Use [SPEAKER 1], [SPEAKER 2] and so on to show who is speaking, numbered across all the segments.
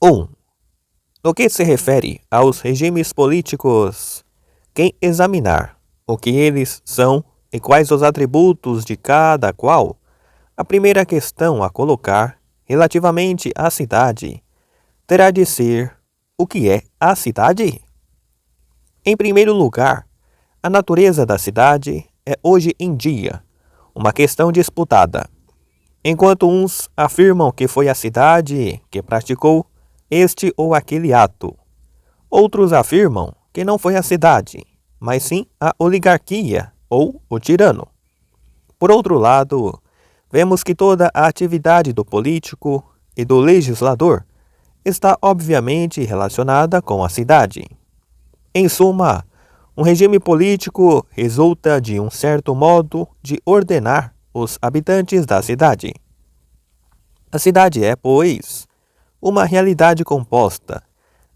[SPEAKER 1] 1. No que se refere aos regimes políticos, quem examinar o que eles são e quais os atributos de cada qual, a primeira questão a colocar relativamente à cidade terá de ser: o que é a cidade? Em primeiro lugar, a natureza da cidade é hoje em dia uma questão disputada. Enquanto uns afirmam que foi a cidade que praticou este ou aquele ato, outros afirmam que não foi a cidade, mas sim a oligarquia ou o tirano. Por outro lado, vemos que toda a atividade do político e do legislador está obviamente relacionada com a cidade. Em suma, um regime político resulta de um certo modo de ordenar os habitantes da cidade. A cidade é, pois, uma realidade composta,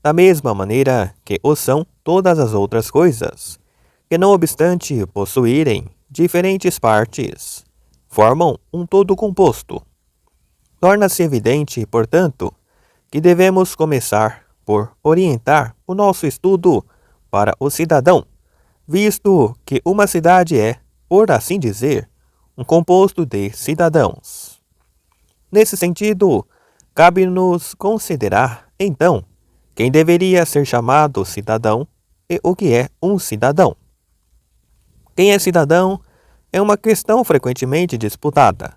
[SPEAKER 1] da mesma maneira que o são todas as outras coisas, que não obstante possuírem diferentes partes, formam um todo composto. Torna-se evidente, portanto, que devemos começar por orientar o nosso estudo para o cidadão, visto que uma cidade é, por assim dizer, um composto de cidadãos. Nesse sentido, cabe-nos considerar, então, quem deveria ser chamado cidadão e o que é um cidadão. Quem é cidadão é uma questão frequentemente disputada.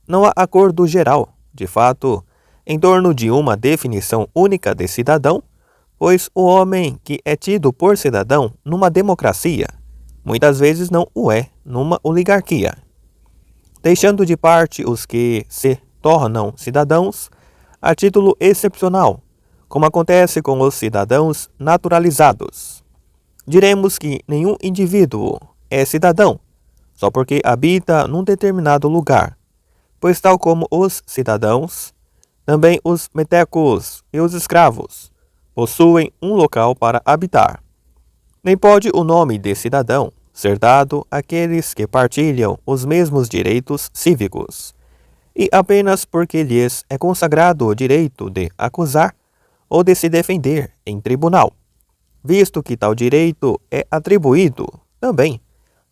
[SPEAKER 1] Não há acordo geral, de fato, em torno de uma definição única de cidadão, pois o homem que é tido por cidadão numa democracia, muitas vezes não o é numa oligarquia. Deixando de parte os que se tornam cidadãos a título excepcional, como acontece com os cidadãos naturalizados. Diremos que nenhum indivíduo é cidadão só porque habita num determinado lugar, pois tal como os cidadãos, também os metecos e os escravos possuem um local para habitar. Nem pode o nome de cidadão ser dado àqueles que partilham os mesmos direitos cívicos, e apenas porque lhes é consagrado o direito de acusar ou de se defender em tribunal, visto que tal direito é atribuído também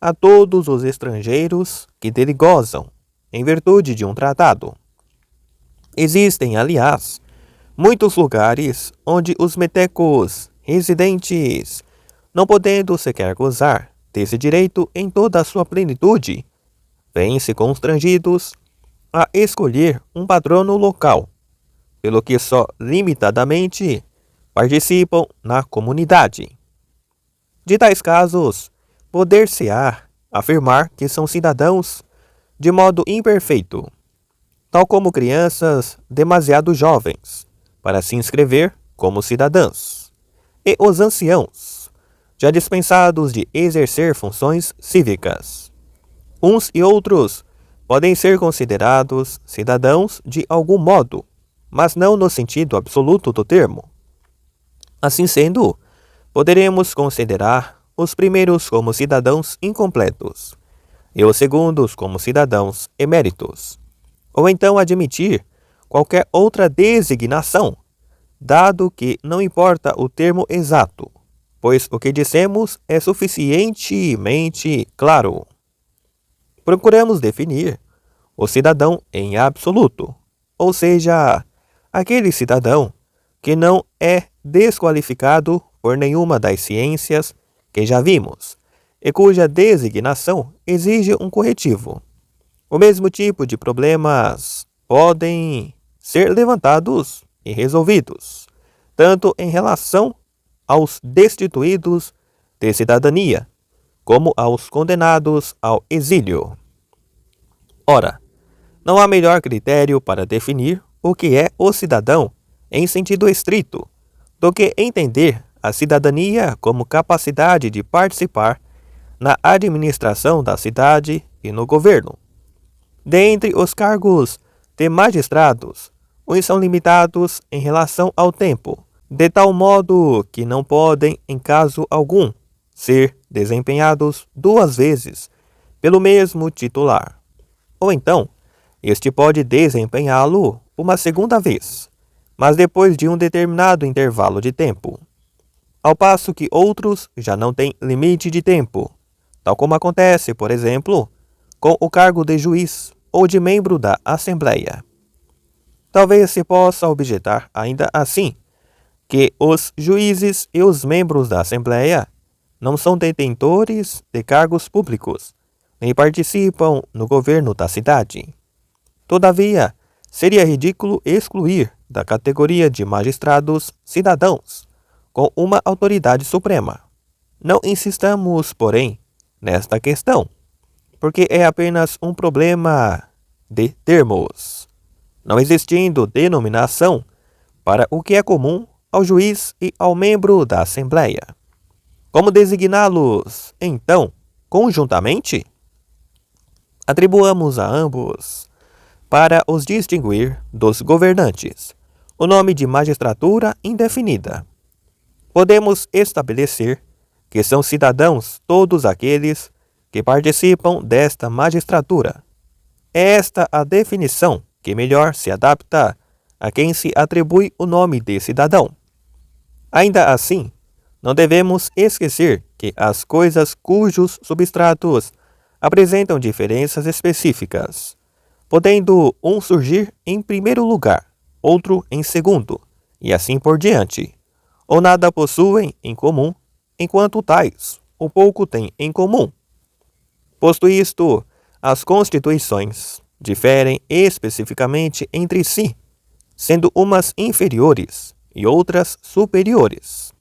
[SPEAKER 1] a todos os estrangeiros que dele gozam, em virtude de um tratado. Existem, aliás, muitos lugares onde os metecos residentes, não podendo sequer gozar desse direito em toda a sua plenitude, veem-se constrangidos a escolher um patrono local, pelo que só limitadamente participam na comunidade. De tais casos, poder-se-á afirmar que são cidadãos de modo imperfeito, tal como crianças demasiado jovens para se inscrever como cidadãs, e os anciãos, já dispensados de exercer funções cívicas. Uns e outros podem ser considerados cidadãos de algum modo, mas não no sentido absoluto do termo. Assim sendo, poderemos considerar os primeiros como cidadãos incompletos e os segundos como cidadãos eméritos, ou então admitir qualquer outra designação, dado que não importa o termo exato, pois o que dissemos é suficientemente claro. Procuramos definir o cidadão em absoluto, ou seja, aquele cidadão que não é desqualificado por nenhuma das ciências que já vimos, e cuja designação exige um corretivo. O mesmo tipo de problemas podem ser levantados e resolvidos, tanto em relação aos destituídos de cidadania, como aos condenados ao exílio. Ora, não há melhor critério para definir o que é o cidadão em sentido estrito do que entender a cidadania como capacidade de participar na administração da cidade e no governo. Dentre os cargos de magistrados, uns são limitados em relação ao tempo, de tal modo que não podem, em caso algum, ser desempenhados duas vezes pelo mesmo titular. Ou então, este pode desempenhá-lo uma segunda vez, mas depois de um determinado intervalo de tempo, ao passo que outros já não têm limite de tempo, tal como acontece, por exemplo, com o cargo de juiz ou de membro da Assembleia. Talvez se possa objetar ainda assim que os juízes e os membros da Assembleia não são detentores de cargos públicos, nem participam no governo da cidade. Todavia, seria ridículo excluir da categoria de magistrados cidadãos com uma autoridade suprema. Não insistamos, porém, nesta questão, porque é apenas um problema de termos, não existindo denominação para o que é comum ao juiz e ao membro da Assembleia. Como designá-los, então, conjuntamente? Atribuamos a ambos, para os distinguir dos governantes, o nome de magistratura indefinida. Podemos estabelecer que são cidadãos todos aqueles que participam desta magistratura. É esta a definição que melhor se adapta a quem se atribui o nome de cidadão. Ainda assim, não devemos esquecer que as coisas cujos substratos apresentam diferenças específicas, podendo um surgir em primeiro lugar, outro em segundo, e assim por diante, ou nada possuem em comum, enquanto tais, ou pouco têm em comum. Posto isto, as constituições diferem especificamente entre si, sendo umas inferiores e outras superiores.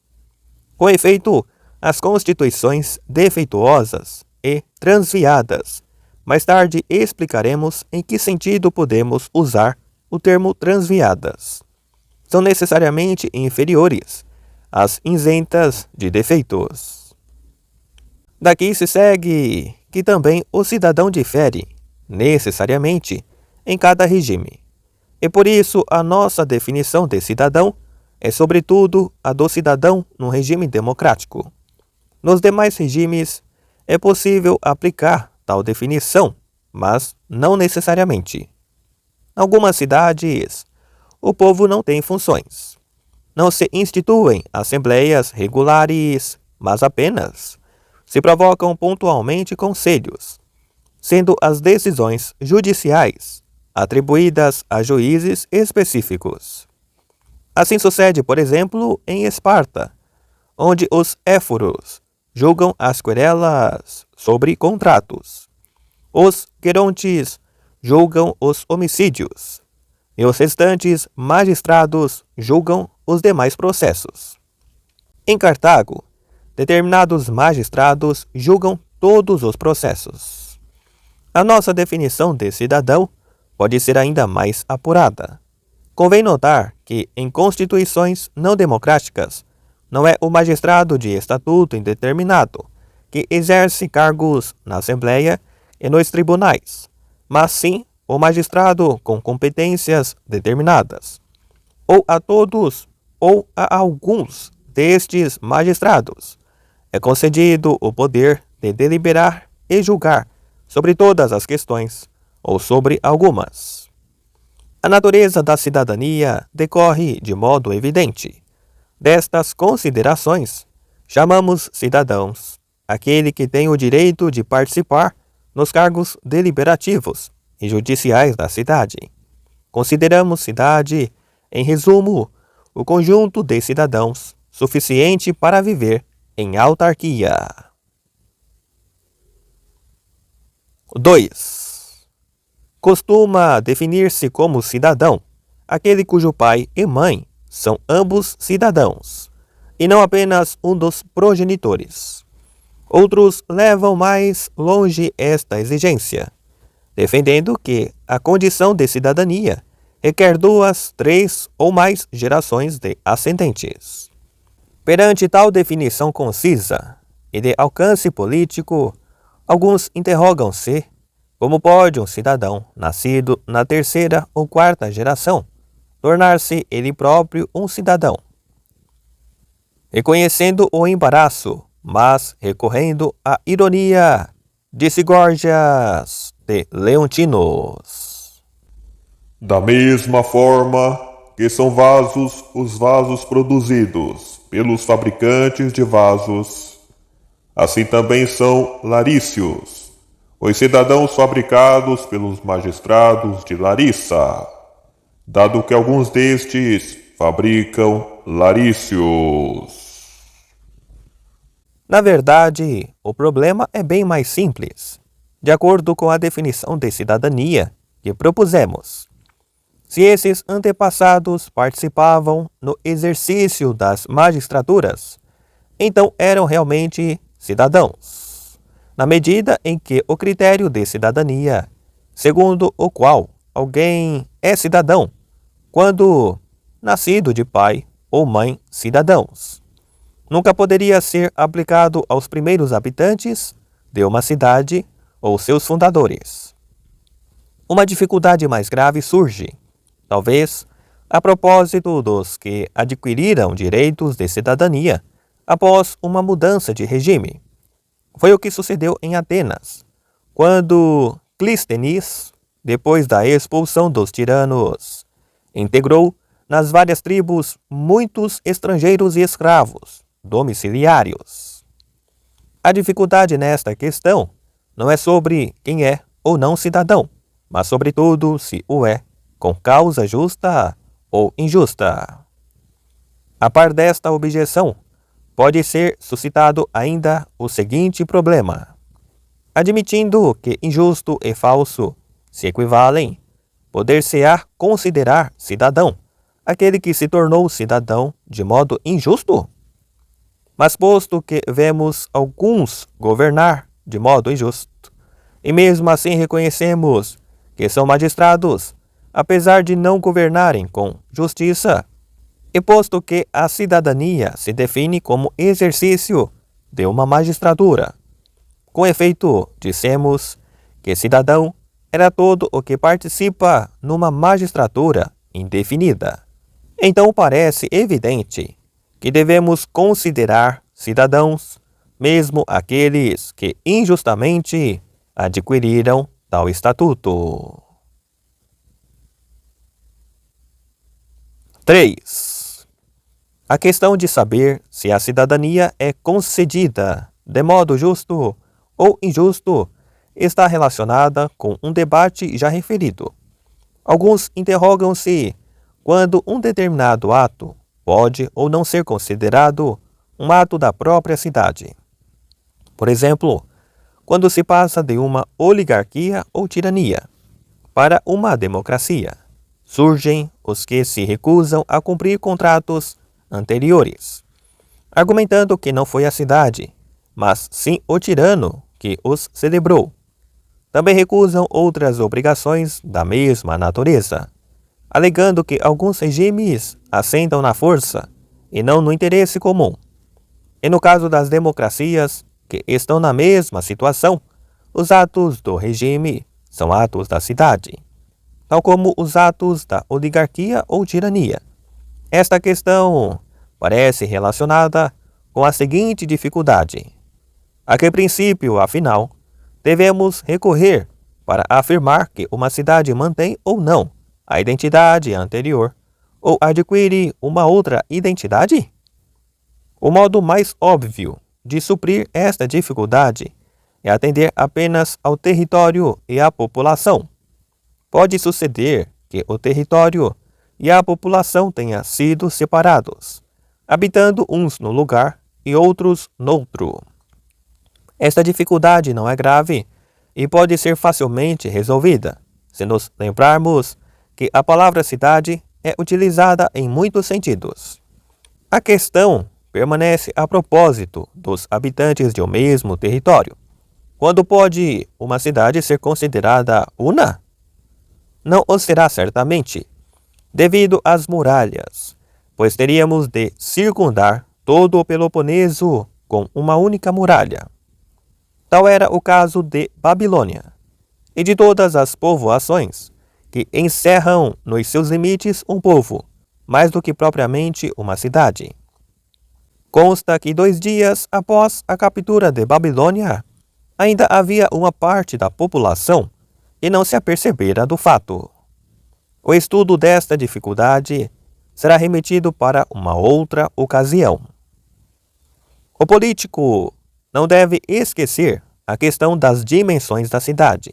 [SPEAKER 1] Com efeito, as constituições defeituosas e transviadas, mais tarde explicaremos em que sentido podemos usar o termo transviadas, são necessariamente inferiores às isentas de defeitos. Daqui se segue que também o cidadão difere, necessariamente, em cada regime. E por isso a nossa definição de cidadão é sobretudo a do cidadão no regime democrático. Nos demais regimes é possível aplicar tal definição, mas não necessariamente. Em algumas cidades, o povo não tem funções. Não se instituem assembleias regulares, mas apenas se provocam pontualmente conselhos, sendo as decisões judiciais atribuídas a juízes específicos. Assim sucede, por exemplo, em Esparta, onde os éforos julgam as querelas sobre contratos. Os querontes julgam os homicídios, e os restantes magistrados julgam os demais processos. Em Cartago, determinados magistrados julgam todos os processos. A nossa definição de cidadão pode ser ainda mais apurada. Convém notar que, em constituições não democráticas, não é o magistrado de estatuto indeterminado que exerce cargos na Assembleia e nos tribunais, mas sim o magistrado com competências determinadas. Ou a todos ou a alguns destes magistrados é concedido o poder de deliberar e julgar sobre todas as questões, ou sobre algumas. A natureza da cidadania decorre de modo evidente. Destas considerações, chamamos cidadãos aquele que tem o direito de participar nos cargos deliberativos e judiciais da cidade. Consideramos cidade, em resumo, o conjunto de cidadãos suficiente para viver em autarquia. 2. Costuma definir-se como cidadão aquele cujo pai e mãe são ambos cidadãos, e não apenas um dos progenitores. Outros levam mais longe esta exigência, defendendo que a condição de cidadania requer 2, 3 ou mais gerações de ascendentes. Perante tal definição concisa e de alcance político, alguns interrogam-se como pode um cidadão nascido na 3ª ou 4ª geração tornar-se ele próprio um cidadão. Reconhecendo o embaraço, mas recorrendo à ironia, disse Gorgias de Leontinos.
[SPEAKER 2] Da mesma forma, que são vasos os vasos produzidos pelos fabricantes de vasos. Assim também são larícios, os cidadãos fabricados pelos magistrados de Larissa, dado que alguns destes fabricam larícios.
[SPEAKER 1] Na verdade, o problema é bem mais simples, de acordo com a definição de cidadania que propusemos. Se esses antepassados participavam no exercício das magistraturas, então eram realmente cidadãos, na medida em que o critério de cidadania, segundo o qual alguém é cidadão, quando nascido de pai ou mãe cidadãos, nunca poderia ser aplicado aos primeiros habitantes de uma cidade ou seus fundadores. Uma dificuldade mais grave surge, talvez, a propósito dos que adquiriram direitos de cidadania após uma mudança de regime. Foi o que sucedeu em Atenas, quando Clístenes, depois da expulsão dos tiranos, integrou nas várias tribos muitos estrangeiros e escravos domiciliários. A dificuldade nesta questão não é sobre quem é ou não cidadão, mas sobretudo se o é com causa justa ou injusta. A par desta objeção, pode ser suscitado ainda o seguinte problema. Admitindo que injusto e falso se equivalem, poder-se-á considerar cidadão aquele que se tornou cidadão de modo injusto? Mas posto que vemos alguns governar de modo injusto, e mesmo assim reconhecemos que são magistrados, apesar de não governarem com justiça, e posto que a cidadania se define como exercício de uma magistratura, com efeito, dissemos que cidadão era todo o que participa numa magistratura indefinida. Então parece evidente que devemos considerar cidadãos mesmo aqueles que injustamente adquiriram tal estatuto. 3. A questão de saber se a cidadania é concedida de modo justo ou injusto está relacionada com um debate já referido. Alguns interrogam-se quando um determinado ato pode ou não ser considerado um ato da própria cidade. Por exemplo, quando se passa de uma oligarquia ou tirania para uma democracia, surgem os que se recusam a cumprir contratos anteriores, argumentando que não foi a cidade, mas sim o tirano que os celebrou. Também recusam outras obrigações da mesma natureza, alegando que alguns regimes assentam na força e não no interesse comum. E no caso das democracias, que estão na mesma situação, os atos do regime são atos da cidade, tal como os atos da oligarquia ou tirania. Esta questão parece relacionada com a seguinte dificuldade: a que princípio, afinal, devemos recorrer para afirmar que uma cidade mantém ou não a identidade anterior ou adquire uma outra identidade? O modo mais óbvio de suprir esta dificuldade é atender apenas ao território e à população. Pode suceder que o território e a população tenham sido separados, habitando uns no lugar e outros noutro. Esta dificuldade não é grave e pode ser facilmente resolvida, se nos lembrarmos que a palavra cidade é utilizada em muitos sentidos. A questão permanece a propósito dos habitantes de um mesmo território. Quando pode uma cidade ser considerada una? Não o será certamente, devido às muralhas, pois teríamos de circundar todo o Peloponeso com uma única muralha. Tal era o caso de Babilônia e de todas as povoações que encerram nos seus limites um povo, mais do que propriamente uma cidade. Consta que 2 dias após a captura de Babilônia, ainda havia uma parte da população que não se apercebera do fato. O estudo desta dificuldade será remetido para uma outra ocasião. O político não deve esquecer a questão das dimensões da cidade.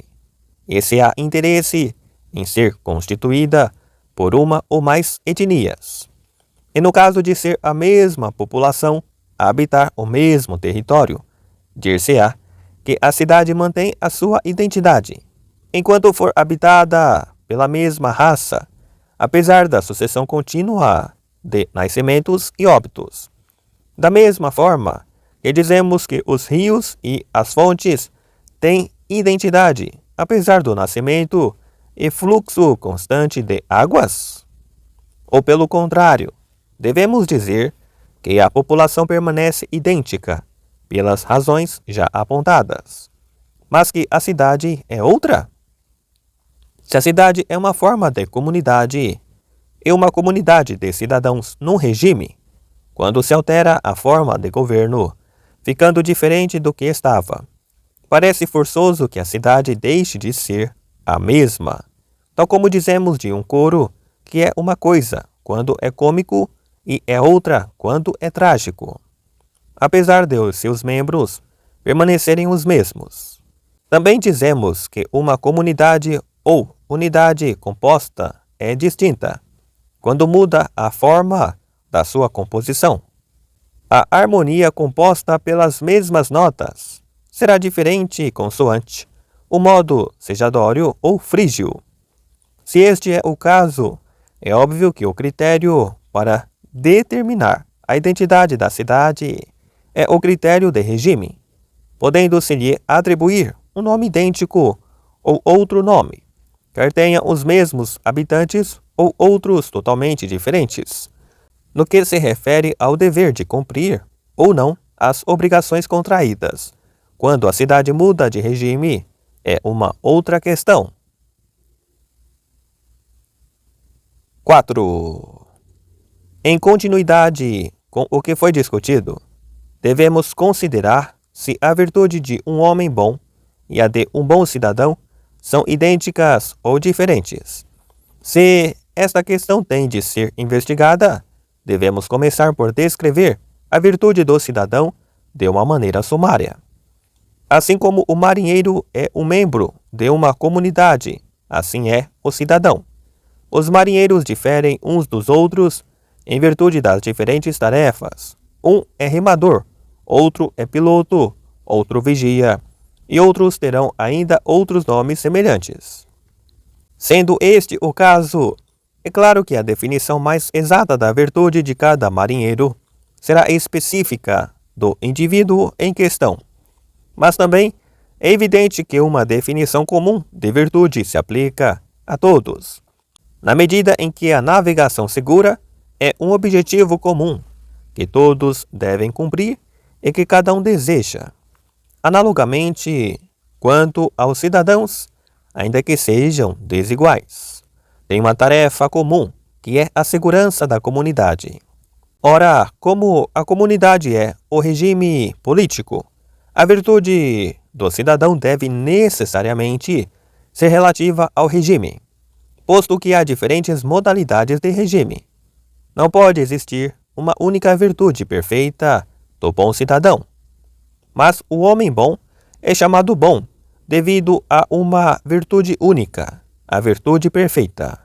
[SPEAKER 1] Esse há interesse em ser constituída por uma ou mais etnias. E no caso de ser a mesma população a habitar o mesmo território, dir-se-á que a cidade mantém a sua identidade, enquanto for habitada pela mesma raça, apesar da sucessão contínua de nascimentos e óbitos. Da mesma forma que dizemos que os rios e as fontes têm identidade, apesar do nascimento e fluxo constante de águas? Ou pelo contrário, devemos dizer que a população permanece idêntica pelas razões já apontadas, mas que a cidade é outra? Se a cidade é uma forma de comunidade e uma comunidade de cidadãos num regime, quando se altera a forma de governo, ficando diferente do que estava, parece forçoso que a cidade deixe de ser a mesma, tal como dizemos de um coro que é uma coisa quando é cômico e é outra quando é trágico, apesar de os seus membros permanecerem os mesmos. Também dizemos que uma comunidade ou unidade composta é distinta quando muda a forma da sua composição. A harmonia composta pelas mesmas notas será diferente consoante o modo sejadório ou frígio. Se este é o caso, é óbvio que o critério para determinar a identidade da cidade é o critério de regime, podendo-se-lhe atribuir um nome idêntico ou outro nome, quer tenha os mesmos habitantes ou outros totalmente diferentes, no que se refere ao dever de cumprir ou não as obrigações contraídas. Quando a cidade muda de regime, é uma outra questão. 4. Em continuidade com o que foi discutido, devemos considerar se a virtude de um homem bom e a de um bom cidadão são idênticas ou diferentes. Se esta questão tem de ser investigada, devemos começar por descrever a virtude do cidadão de uma maneira sumária. Assim como o marinheiro é um membro de uma comunidade, assim é o cidadão. Os marinheiros diferem uns dos outros em virtude das diferentes tarefas. Um é remador, outro é piloto, outro vigia, e outros terão ainda outros nomes semelhantes. Sendo este o caso, é claro que a definição mais exata da virtude de cada marinheiro será específica do indivíduo em questão. Mas também é evidente que uma definição comum de virtude se aplica a todos, na medida em que a navegação segura é um objetivo comum que todos devem cumprir e que cada um deseja. Analogamente, quanto aos cidadãos, ainda que sejam desiguais, têm uma tarefa comum, que é a segurança da comunidade. Ora, como a comunidade é o regime político, a virtude do cidadão deve necessariamente ser relativa ao regime, posto que há diferentes modalidades de regime. Não pode existir uma única virtude perfeita do bom cidadão. Mas o homem bom é chamado bom devido a uma virtude única, a virtude perfeita.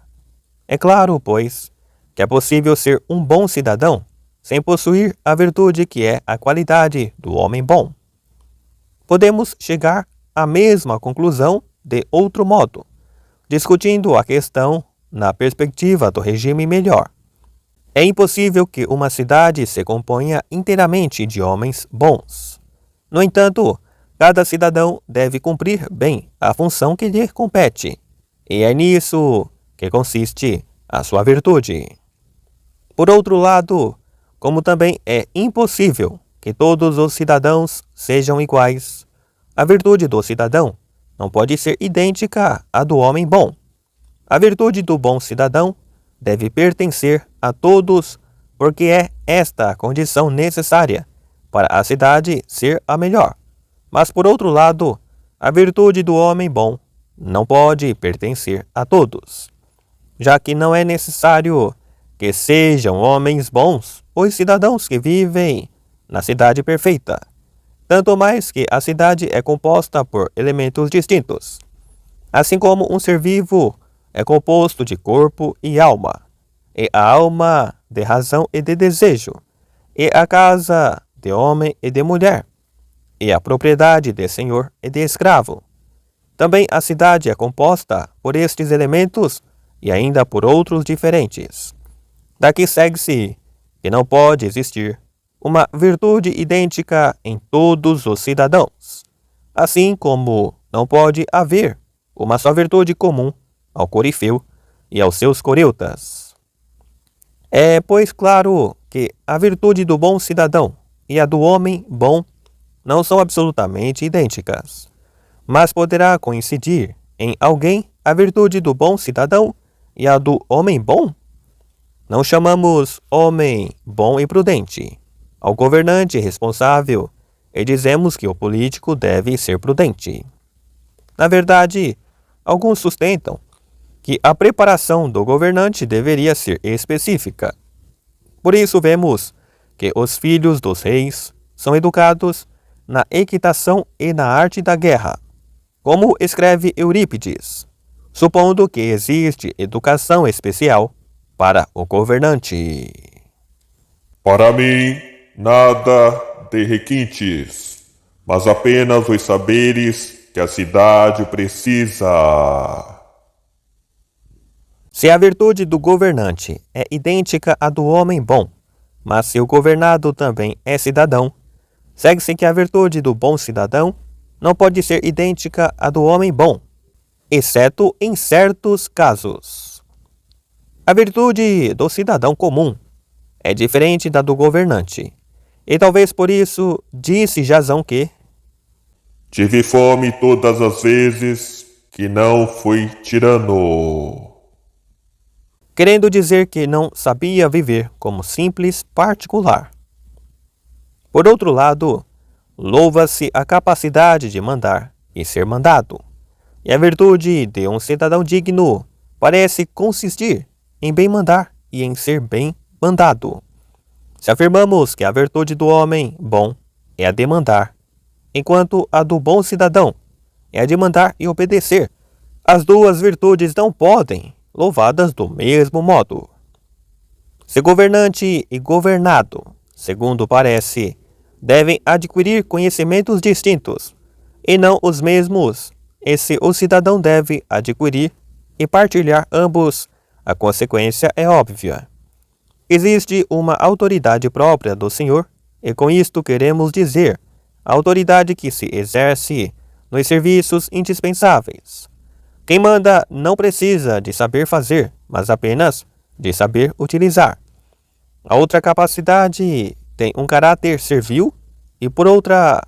[SPEAKER 1] É claro, pois, que é possível ser um bom cidadão sem possuir a virtude que é a qualidade do homem bom. Podemos chegar à mesma conclusão de outro modo, discutindo a questão na perspectiva do regime melhor. É impossível que uma cidade se componha inteiramente de homens bons. No entanto, cada cidadão deve cumprir bem a função que lhe compete, e é nisso que consiste a sua virtude. Por outro lado, como também é impossível que todos os cidadãos sejam iguais, a virtude do cidadão não pode ser idêntica à do homem bom. A virtude do bom cidadão deve pertencer a todos, porque é esta a condição necessária para a cidade ser a melhor. Mas, por outro lado, a virtude do homem bom não pode pertencer a todos, já que não é necessário que sejam homens bons os cidadãos que vivem na cidade perfeita, tanto mais que a cidade é composta por elementos distintos, assim como um ser vivo é composto de corpo e alma, e a alma de razão e de desejo, e a casa de homem e de mulher, e a propriedade de senhor e de escravo. Também a cidade é composta por estes elementos e ainda por outros diferentes. Daqui segue-se que não pode existir uma virtude idêntica em todos os cidadãos, assim como não pode haver uma só virtude comum ao corifeu e aos seus coreutas. É, pois, claro que a virtude do bom cidadão e a do homem bom não são absolutamente idênticas, mas poderá coincidir em alguém a virtude do bom cidadão e a do homem bom? Não chamamos homem bom e prudente ao governante responsável e dizemos que o político deve ser prudente. Na verdade, alguns sustentam que a preparação do governante deveria ser específica. Por isso vemos que os filhos dos reis são educados na equitação e na arte da guerra, como escreve Eurípides, supondo que existe educação especial para o governante.
[SPEAKER 2] Para mim, nada de requintes, mas apenas os saberes que a cidade precisa.
[SPEAKER 1] Se a virtude do governante é idêntica à do homem bom, mas se o governado também é cidadão, segue-se que a virtude do bom cidadão não pode ser idêntica à do homem bom, exceto em certos casos. A virtude do cidadão comum é diferente da do governante, e talvez por isso disse Jasão que
[SPEAKER 2] Tive fome todas as vezes que não fui tirano.
[SPEAKER 1] querendo dizer que não sabia viver como simples particular. Por outro lado, louva-se a capacidade de mandar e ser mandado, e a virtude de um cidadão digno parece consistir em bem mandar e em ser bem mandado. Se afirmamos que a virtude do homem bom é a de mandar, enquanto a do bom cidadão é a de mandar e obedecer, as duas virtudes não podem louvadas do mesmo modo. Se governante e governado, segundo parece, devem adquirir conhecimentos distintos, e não os mesmos, e se o cidadão deve adquirir e partilhar ambos, a consequência é óbvia. Existe uma autoridade própria do Senhor, e com isto queremos dizer a autoridade que se exerce nos serviços indispensáveis. Quem manda não precisa de saber fazer, mas apenas de saber utilizar. A outra capacidade tem um caráter servil e, por outra,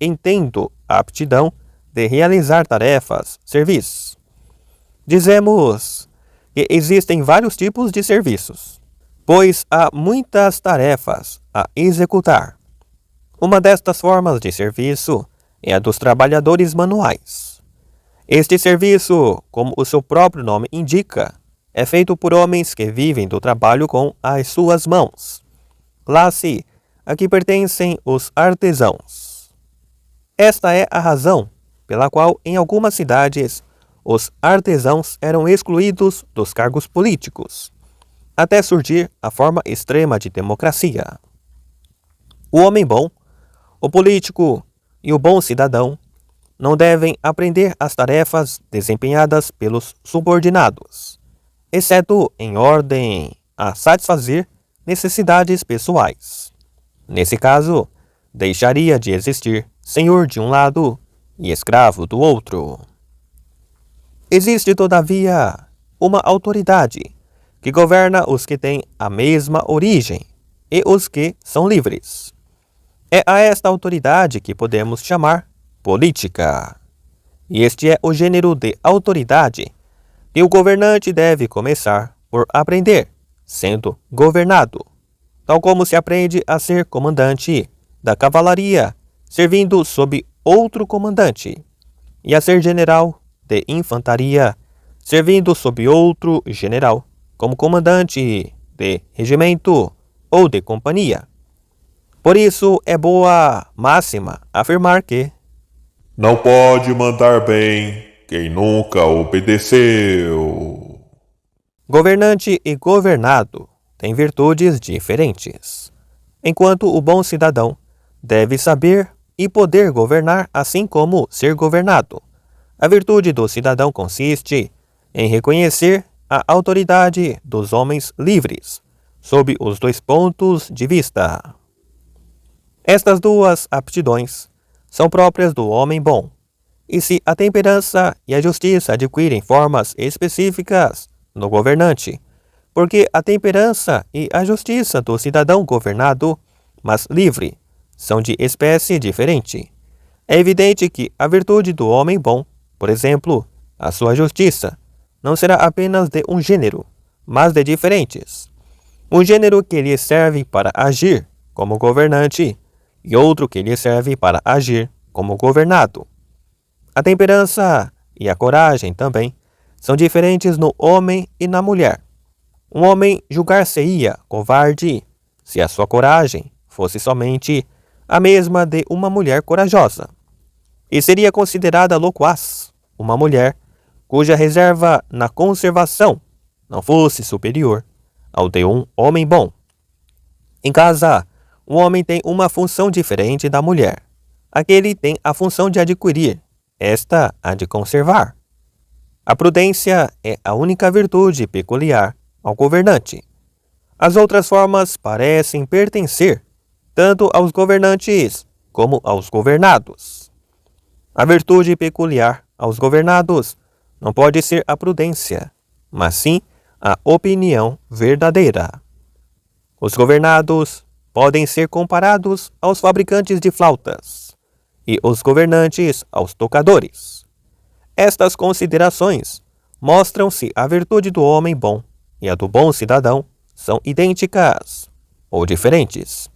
[SPEAKER 1] entendo a aptidão de realizar tarefas, serviços. Dizemos que existem vários tipos de serviços, pois há muitas tarefas a executar. Uma destas formas de serviço é a dos trabalhadores manuais. Este serviço, como o seu próprio nome indica, é feito por homens que vivem do trabalho com as suas mãos, classe a que pertencem os artesãos. Esta é a razão pela qual, em algumas cidades, os artesãos eram excluídos dos cargos políticos, até surgir a forma extrema de democracia. O homem bom, o político e o bom cidadão não devem aprender as tarefas desempenhadas pelos subordinados, exceto em ordem a satisfazer necessidades pessoais. Nesse caso, deixaria de existir senhor de um lado e escravo do outro. Existe, todavia, uma autoridade que governa os que têm a mesma origem e os que são livres. É a esta autoridade que podemos chamar política. E este é o gênero de autoridade que o governante deve começar por aprender, sendo governado, tal como se aprende a ser comandante da cavalaria, servindo sob outro comandante, e a ser general de infantaria, servindo sob outro general, como comandante de regimento ou de companhia. Por isso, é boa máxima afirmar que
[SPEAKER 2] não pode mandar bem quem nunca obedeceu.
[SPEAKER 1] governante e governado têm virtudes diferentes, enquanto o bom cidadão deve saber e poder governar assim como ser governado. A virtude do cidadão consiste em reconhecer a autoridade dos homens livres, sob os dois pontos de vista. Estas duas aptidões são próprias do homem bom, e se a temperança e a justiça adquirem formas específicas no governante, porque a temperança e a justiça do cidadão governado, mas livre, são de espécie diferente. É evidente que a virtude do homem bom, por exemplo, a sua justiça, não será apenas de um gênero, mas de diferentes. Um gênero que lhe serve para agir como governante e outro que lhe serve para agir como governado. A temperança e a coragem também são diferentes no homem e na mulher. Um homem julgar-se-ia covarde se a sua coragem fosse somente a mesma de uma mulher corajosa, e seria considerada loquaz uma mulher cuja reserva na conservação não fosse superior ao de um homem bom. Em casa, o homem tem uma função diferente da mulher. Aquele tem a função de adquirir, esta a de conservar. A prudência é a única virtude peculiar ao governante. As outras formas parecem pertencer tanto aos governantes como aos governados. A virtude peculiar aos governados não pode ser a prudência, mas sim a opinião verdadeira. Os governados podem ser comparados aos fabricantes de flautas e os governantes aos tocadores. Estas considerações mostram se a virtude do homem bom e a do bom cidadão são idênticas ou diferentes,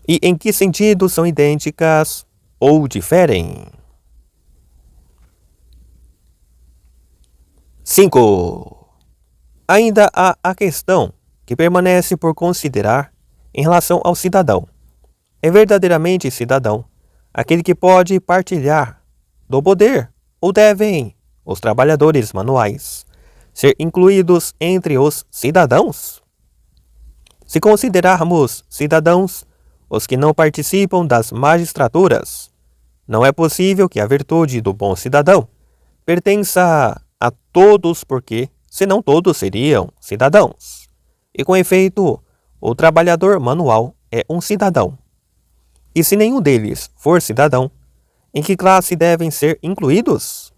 [SPEAKER 1] e em que sentido são idênticas ou diferem. 5. Ainda há a questão que permanece por considerar em relação ao cidadão. É verdadeiramente cidadão aquele que pode partilhar do poder, ou devem os trabalhadores manuais ser incluídos entre os cidadãos? Se considerarmos cidadãos os que não participam das magistraturas, não é possível que a virtude do bom cidadão pertença a todos, porque senão todos seriam cidadãos. E com efeito, o trabalhador manual é um cidadão. E se nenhum deles for cidadão, em que classe devem ser incluídos?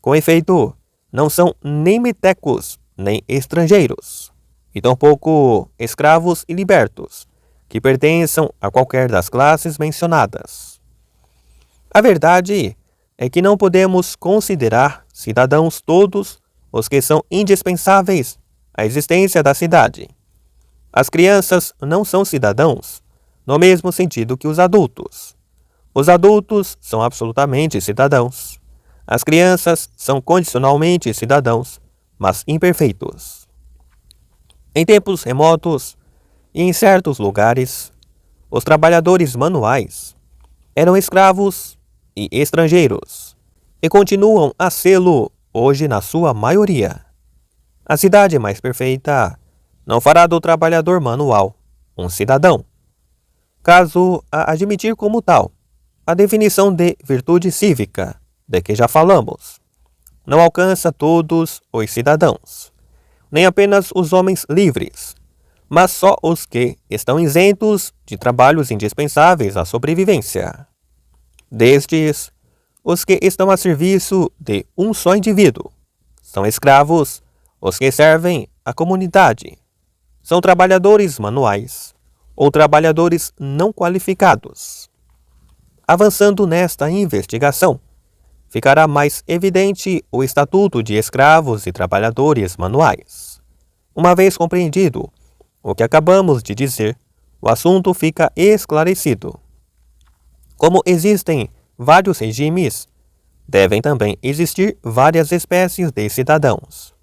[SPEAKER 1] Com efeito, não são nem metecos, nem estrangeiros, e tampouco escravos e libertos, que pertençam a qualquer das classes mencionadas. A verdade é que não podemos considerar cidadãos todos os que são indispensáveis à existência da cidade. As crianças não são cidadãos no mesmo sentido que os adultos. Os adultos são absolutamente cidadãos. As crianças são condicionalmente cidadãos, mas imperfeitos. Em tempos remotos e em certos lugares, os trabalhadores manuais eram escravos e estrangeiros, e continuam a sê-lo hoje na sua maioria. A cidade mais perfeita não fará do trabalhador manual um cidadão. Caso a admitir como tal, a definição de virtude cívica, de que já falamos, não alcança todos os cidadãos, nem apenas os homens livres, mas só os que estão isentos de trabalhos indispensáveis à sobrevivência. Destes, os que estão a serviço de um só indivíduo são escravos, os que servem à comunidade são trabalhadores manuais ou trabalhadores não qualificados. Avançando nesta investigação, ficará mais evidente o estatuto de escravos e trabalhadores manuais. Uma vez compreendido o que acabamos de dizer, o assunto fica esclarecido. Como existem vários regimes, devem também existir várias espécies de cidadãos,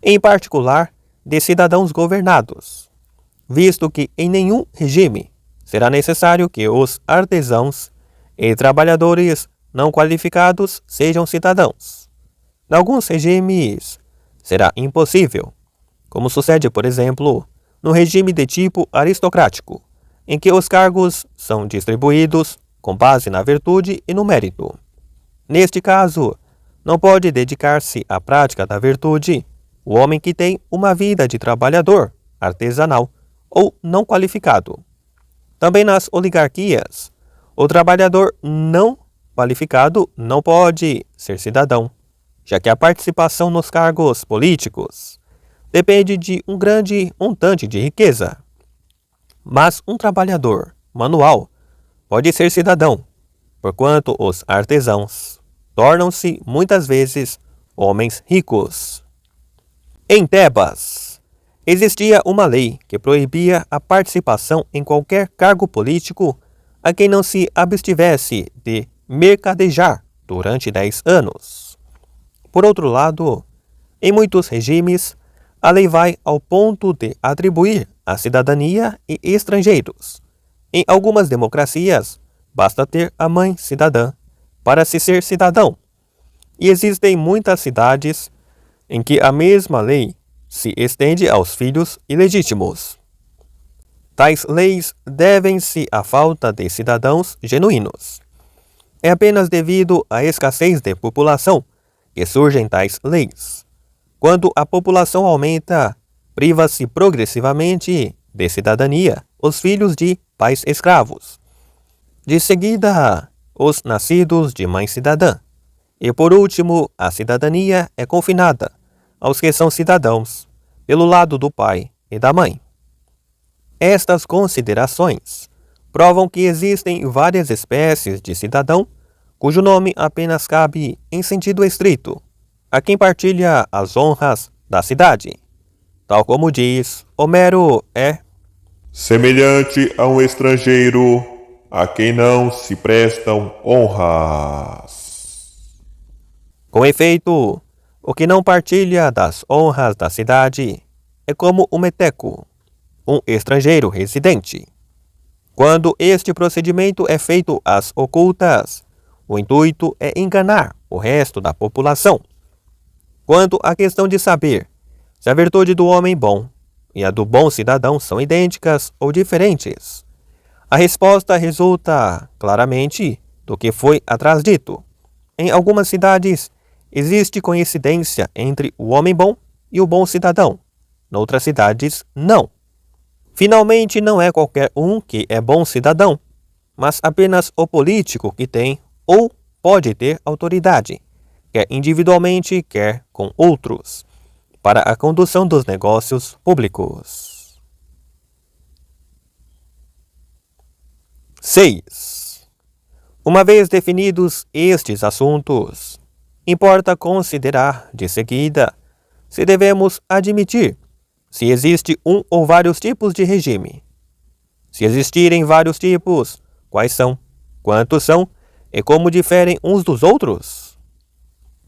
[SPEAKER 1] em particular de cidadãos governados. visto que em nenhum regime será necessário que os artesãos e trabalhadores não qualificados sejam cidadãos. Em alguns regimes será impossível, como sucede, por exemplo, no regime de tipo aristocrático, em que os cargos são distribuídos com base na virtude e no mérito. Neste caso, não pode dedicar-se à prática da virtude o homem que tem uma vida de trabalhador, artesanal ou não qualificado. Também nas oligarquias, o trabalhador não qualificado não pode ser cidadão, já que a participação nos cargos políticos depende de um grande montante de riqueza. Mas um trabalhador manual pode ser cidadão, porquanto os artesãos tornam-se muitas vezes homens ricos. Em Tebas, existia uma lei que proibia a participação em qualquer cargo político a quem não se abstivesse de mercadejar durante 10 anos. Por outro lado, em muitos regimes, a lei vai ao ponto de atribuir a cidadania a estrangeiros. Em algumas democracias, basta ter a mãe cidadã para se ser cidadão. E existem muitas cidades em que a mesma lei se estende aos filhos ilegítimos. Tais leis devem-se à falta de cidadãos genuínos. É apenas devido à escassez de população que surgem tais leis. Quando a população aumenta, priva-se progressivamente de cidadania os filhos de pais escravos. De seguida, os nascidos de mãe cidadã. E por último, a cidadania é confinada aos que são cidadãos, pelo lado do pai e da mãe. Estas considerações provam que existem várias espécies de cidadão cujo nome apenas cabe em sentido estrito a quem partilha as honras da cidade. Tal como diz, Homero é
[SPEAKER 2] semelhante a um estrangeiro a quem não se prestam honras.
[SPEAKER 1] Com efeito, o que não partilha das honras da cidade é como o meteco, um estrangeiro residente. Quando este procedimento é feito às ocultas, o intuito é enganar o resto da população. Quanto à questão de saber se a virtude do homem bom e a do bom cidadão são idênticas ou diferentes, a resposta resulta claramente do que foi atrás dito. Em algumas cidades, existe coincidência entre o homem bom e o bom cidadão. Noutras cidades, não. Finalmente, não é qualquer um que é bom cidadão, mas apenas o político que tem ou pode ter autoridade, quer individualmente, quer com outros, para a condução dos negócios públicos. 6. Uma vez definidos estes assuntos, importa considerar, de seguida, se devemos admitir se existe um ou vários tipos de regime. Se existirem vários tipos, quais são, quantos são e como diferem uns dos outros?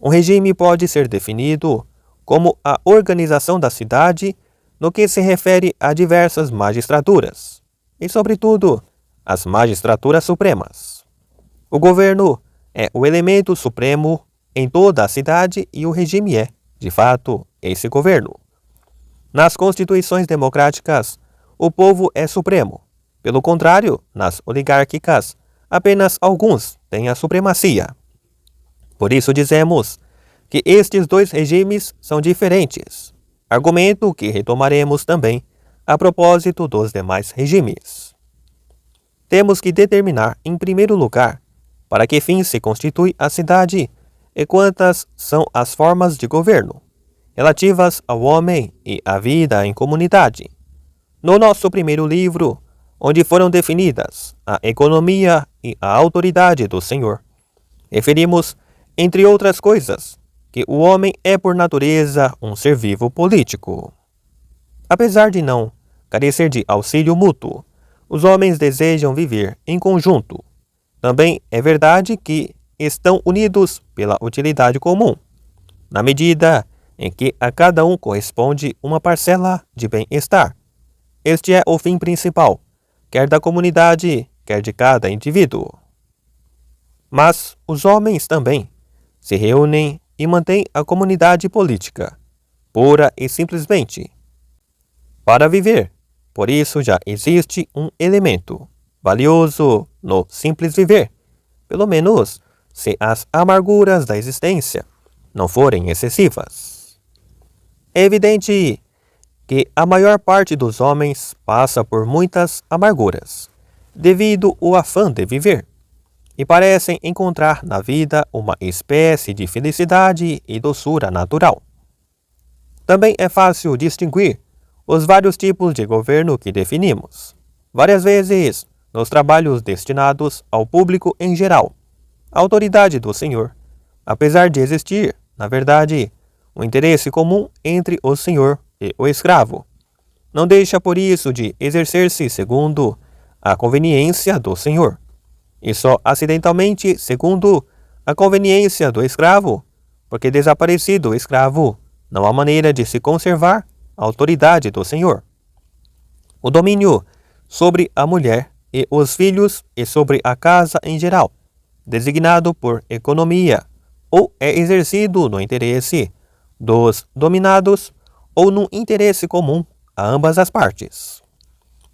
[SPEAKER 1] Um regime pode ser definido como a organização da cidade no que se refere a diversas magistraturas, e, sobretudo, as magistraturas supremas. O governo é o elemento supremo em toda a cidade e o regime é, de fato, esse governo. Nas constituições democráticas, o povo é supremo. Pelo contrário, nas oligárquicas, apenas alguns têm a supremacia. Por isso dizemos que estes dois regimes são diferentes, argumento que retomaremos também a propósito dos demais regimes. Temos que determinar, em primeiro lugar, para que fim se constitui a cidade e quantas são as formas de governo relativas ao homem e à vida em comunidade. No nosso primeiro livro, onde foram definidas a economia e a autoridade do Senhor, referimos, entre outras coisas, que o homem é por natureza um ser vivo político. Apesar de não carecer de auxílio mútuo, os homens desejam viver em conjunto. Também é verdade que estão unidos pela utilidade comum, na medida em que a cada um corresponde uma parcela de bem-estar. Este é o fim principal, quer da comunidade, quer de cada indivíduo. Mas os homens também se reúnem e mantêm a comunidade política, pura e simplesmente, para viver. Por isso já existe um elemento valioso no simples viver, pelo menos se as amarguras da existência não forem excessivas. É evidente que a maior parte dos homens passa por muitas amarguras, devido ao afã de viver, e parecem encontrar na vida uma espécie de felicidade e doçura natural. Também é fácil distinguir os vários tipos de governo que definimos, várias vezes nos trabalhos destinados ao público em geral. A autoridade do senhor, apesar de existir, na verdade, um interesse comum entre o senhor e o escravo, não deixa por isso de exercer-se segundo a conveniência do senhor, e só acidentalmente segundo a conveniência do escravo, porque desaparecido o escravo, não há maneira de se conservar a autoridade do senhor. O domínio sobre a mulher e os filhos e sobre a casa em geral, designado por economia, ou é exercido no interesse dos dominados ou no interesse comum a ambas as partes.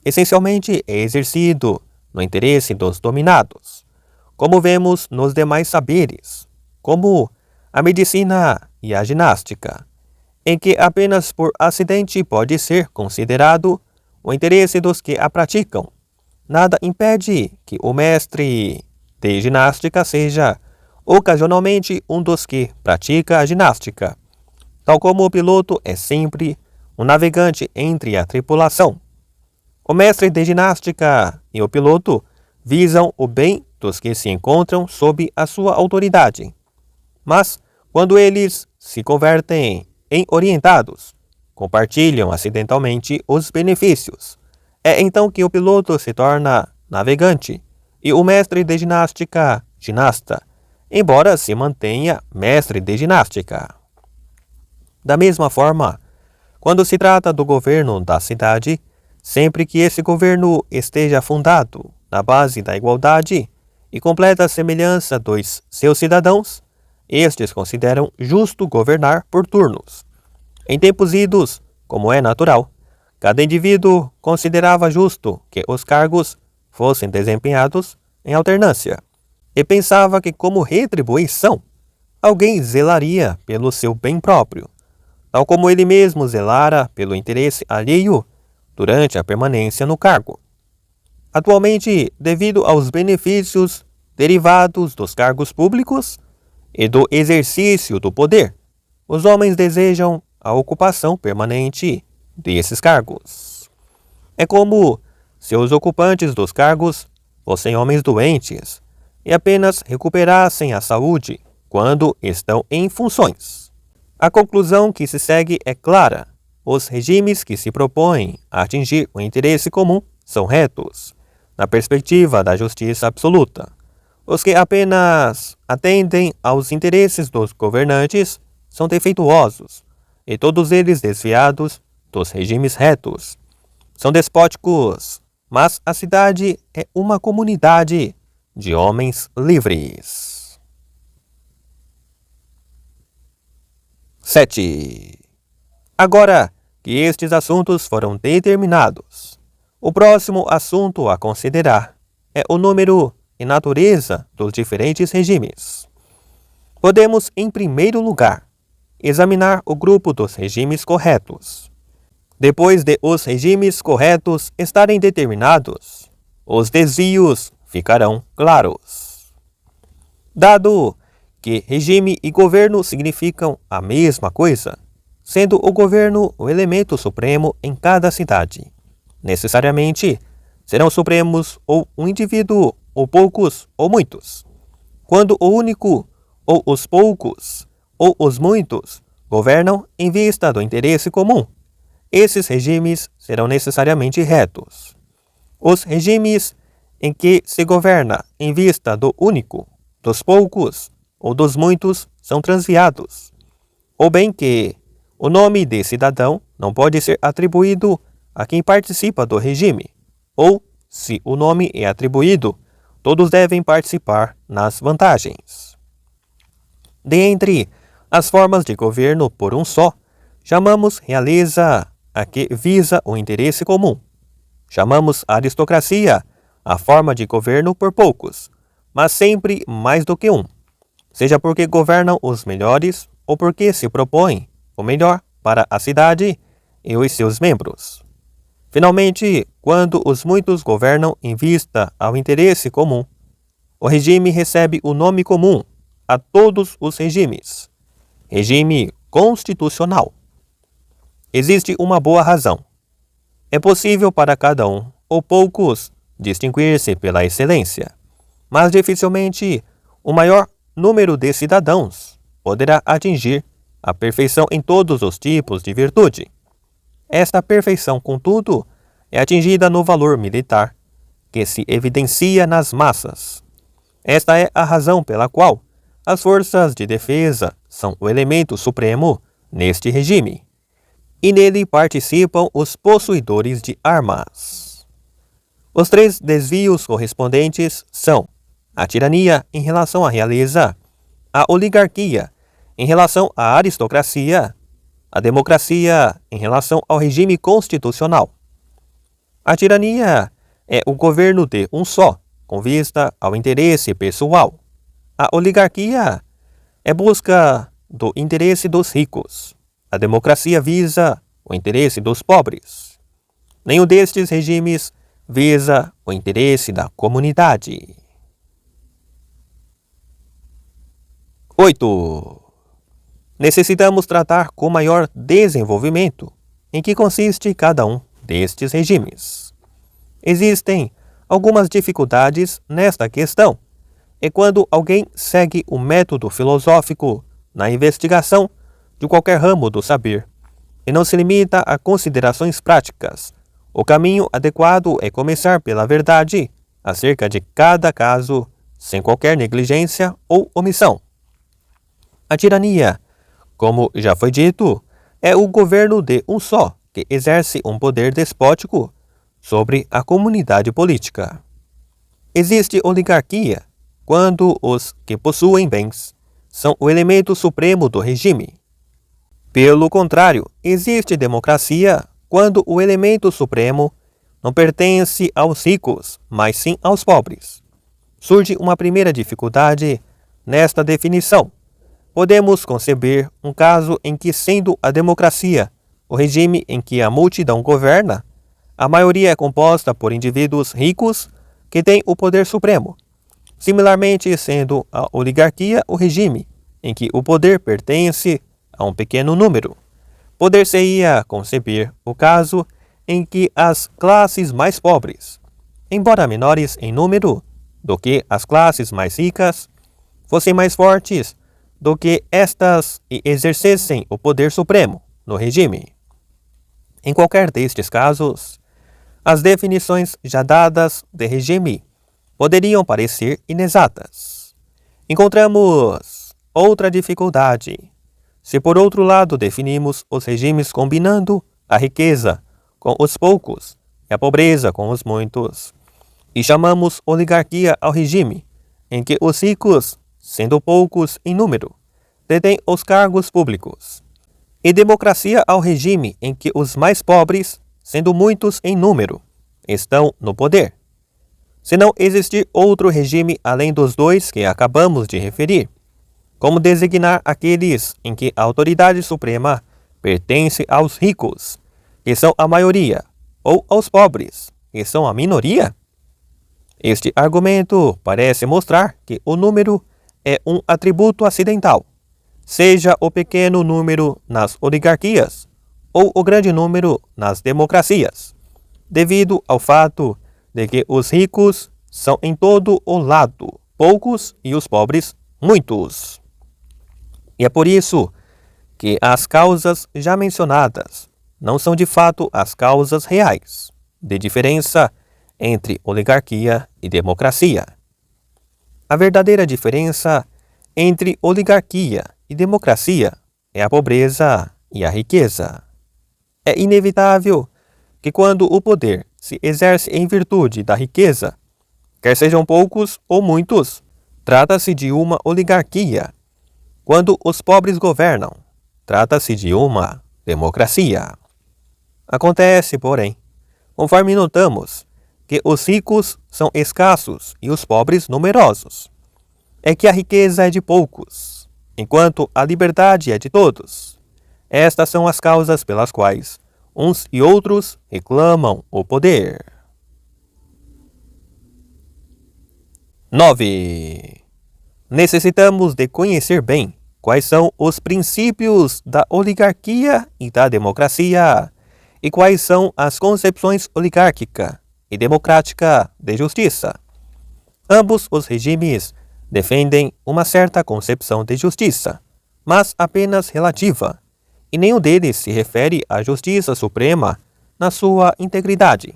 [SPEAKER 1] Essencialmente é exercido no interesse dos dominados, como vemos nos demais saberes, como a medicina e a ginástica, em que apenas por acidente pode ser considerado o interesse dos que a praticam. Nada impede que o mestre de ginástica seja ocasionalmente um dos que pratica a ginástica, tal como o piloto é sempre um navegante entre a tripulação. O mestre de ginástica e o piloto visam o bem dos que se encontram sob a sua autoridade. Mas, quando eles se convertem em orientados, compartilham acidentalmente os benefícios. É então que o piloto se torna navegante e o mestre de ginástica, ginasta, embora se mantenha mestre de ginástica. Da mesma forma, quando se trata do governo da cidade, sempre que esse governo esteja fundado na base da igualdade e completa semelhança dos seus cidadãos, estes consideram justo governar por turnos. Em tempos idos, como é natural, cada indivíduo considerava justo que os cargos fossem desempenhados em alternância, e pensava que, como retribuição, alguém zelaria pelo seu bem próprio, tal como ele mesmo zelara pelo interesse alheio durante a permanência no cargo. Atualmente, devido aos benefícios derivados dos cargos públicos e do exercício do poder, os homens desejam a ocupação permanente desses cargos. É como se os ocupantes dos cargos fossem homens doentes e apenas recuperassem a saúde quando estão em funções. A conclusão que se segue é clara. Os regimes que se propõem a atingir o interesse comum são retos, na perspectiva da justiça absoluta. Os que apenas atendem aos interesses dos governantes são defeituosos, e todos eles desviados dos regimes retos. São despóticos, mas a cidade é uma comunidade de homens livres. 7. Agora que estes assuntos foram determinados, o próximo assunto a considerar é o número e natureza dos diferentes regimes. Podemos, em primeiro lugar, examinar o grupo dos regimes corretos. Depois de os regimes corretos estarem determinados, os desvios ficarão claros. Dado que regime e governo significam a mesma coisa, sendo o governo o elemento supremo em cada cidade, necessariamente serão supremos ou um indivíduo, ou poucos, ou muitos. Quando o único, ou os poucos, ou os muitos governam em vista do interesse comum, esses regimes serão necessariamente retos. Os regimes em que se governa em vista do único, dos poucos ou dos muitos são transviados, ou bem que o nome de cidadão não pode ser atribuído a quem participa do regime, ou, se o nome é atribuído, todos devem participar nas vantagens. Dentre as formas de governo por um só, chamamos realeza a que visa o interesse comum. Chamamos aristocracia a forma de governo por poucos, mas sempre mais do que um, seja porque governam os melhores ou porque se propõem o melhor para a cidade e os seus membros. Finalmente, quando os muitos governam em vista ao interesse comum, o regime recebe o nome comum a todos os regimes: regime constitucional. Existe uma boa razão. É possível para cada um, ou poucos, distinguir-se pela excelência, mas dificilmente o maior número de cidadãos poderá atingir a perfeição em todos os tipos de virtude. Esta perfeição, contudo, é atingida no valor militar, que se evidencia nas massas. Esta é a razão pela qual as forças de defesa são o elemento supremo neste regime, e nele participam os possuidores de armas. Os três desvios correspondentes são a tirania em relação à realeza, a oligarquia em relação à aristocracia, a democracia em relação ao regime constitucional. A tirania é o governo de um só, com vista ao interesse pessoal. A oligarquia é busca do interesse dos ricos. A democracia visa o interesse dos pobres. Nenhum destes regimes visa o interesse da comunidade. 8. Necessitamos tratar com maior desenvolvimento em que consiste cada um destes regimes. Existem algumas dificuldades nesta questão, e quando alguém segue o método filosófico na investigação de qualquer ramo do saber, e não se limita a considerações práticas, o caminho adequado é começar pela verdade acerca de cada caso, sem qualquer negligência ou omissão. A tirania, como já foi dito, é o governo de um só, que exerce um poder despótico sobre a comunidade política. Existe oligarquia quando os que possuem bens são o elemento supremo do regime. Pelo contrário, existe democracia quando o elemento supremo não pertence aos ricos, mas sim aos pobres. Surge uma primeira dificuldade nesta definição. Podemos conceber um caso em que, sendo a democracia o regime em que a multidão governa, a maioria é composta por indivíduos ricos que têm o poder supremo. Similarmente, sendo a oligarquia o regime em que o poder pertence a um pequeno número, poder-se-ia conceber o caso em que as classes mais pobres, embora menores em número do que as classes mais ricas, fossem mais fortes do que estas e exercessem o poder supremo no regime. Em qualquer destes casos, as definições já dadas de regime poderiam parecer inexatas. Encontramos outra dificuldade. Se por outro lado definimos os regimes combinando a riqueza com os poucos e a pobreza com os muitos, e chamamos oligarquia ao regime em que os ricos, sendo poucos em número, detêm os cargos públicos, e democracia ao regime em que os mais pobres, sendo muitos em número, estão no poder. Se não existir outro regime além dos dois que acabamos de referir, como designar aqueles em que a autoridade suprema pertence aos ricos, que são a maioria, ou aos pobres, que são a minoria? Este argumento parece mostrar que o número é um atributo acidental, seja o pequeno número nas oligarquias ou o grande número nas democracias, devido ao fato de que os ricos são em todo o lado poucos e os pobres muitos. E é por isso que as causas já mencionadas não são de fato as causas reais de diferença entre oligarquia e democracia. A verdadeira diferença entre oligarquia e democracia é a pobreza e a riqueza. É inevitável que quando o poder se exerce em virtude da riqueza, quer sejam poucos ou muitos, trata-se de uma oligarquia. Quando os pobres governam, trata-se de uma democracia. Acontece, porém, conforme notamos, que os ricos são escassos e os pobres numerosos. É que a riqueza é de poucos, enquanto a liberdade é de todos. Estas são as causas pelas quais uns e outros reclamam o poder. 9. Necessitamos de conhecer bem quais são os princípios da oligarquia e da democracia e quais são as concepções oligárquica e democrática de justiça. Ambos os regimes defendem uma certa concepção de justiça, mas apenas relativa, e nenhum deles se refere à justiça suprema na sua integridade.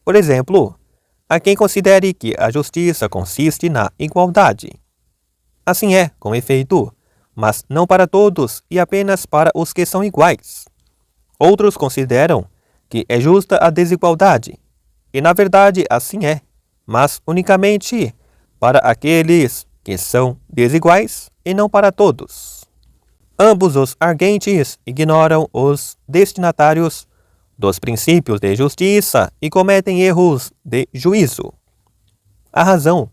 [SPEAKER 1] Por exemplo, há quem considere que a justiça consiste na igualdade. Assim é, com efeito, mas não para todos e apenas para os que são iguais. Outros consideram que é justa a desigualdade, e na verdade assim é, mas unicamente para aqueles que são desiguais e não para todos. Ambos os arguentes ignoram os destinatários dos princípios de justiça e cometem erros de juízo. A razão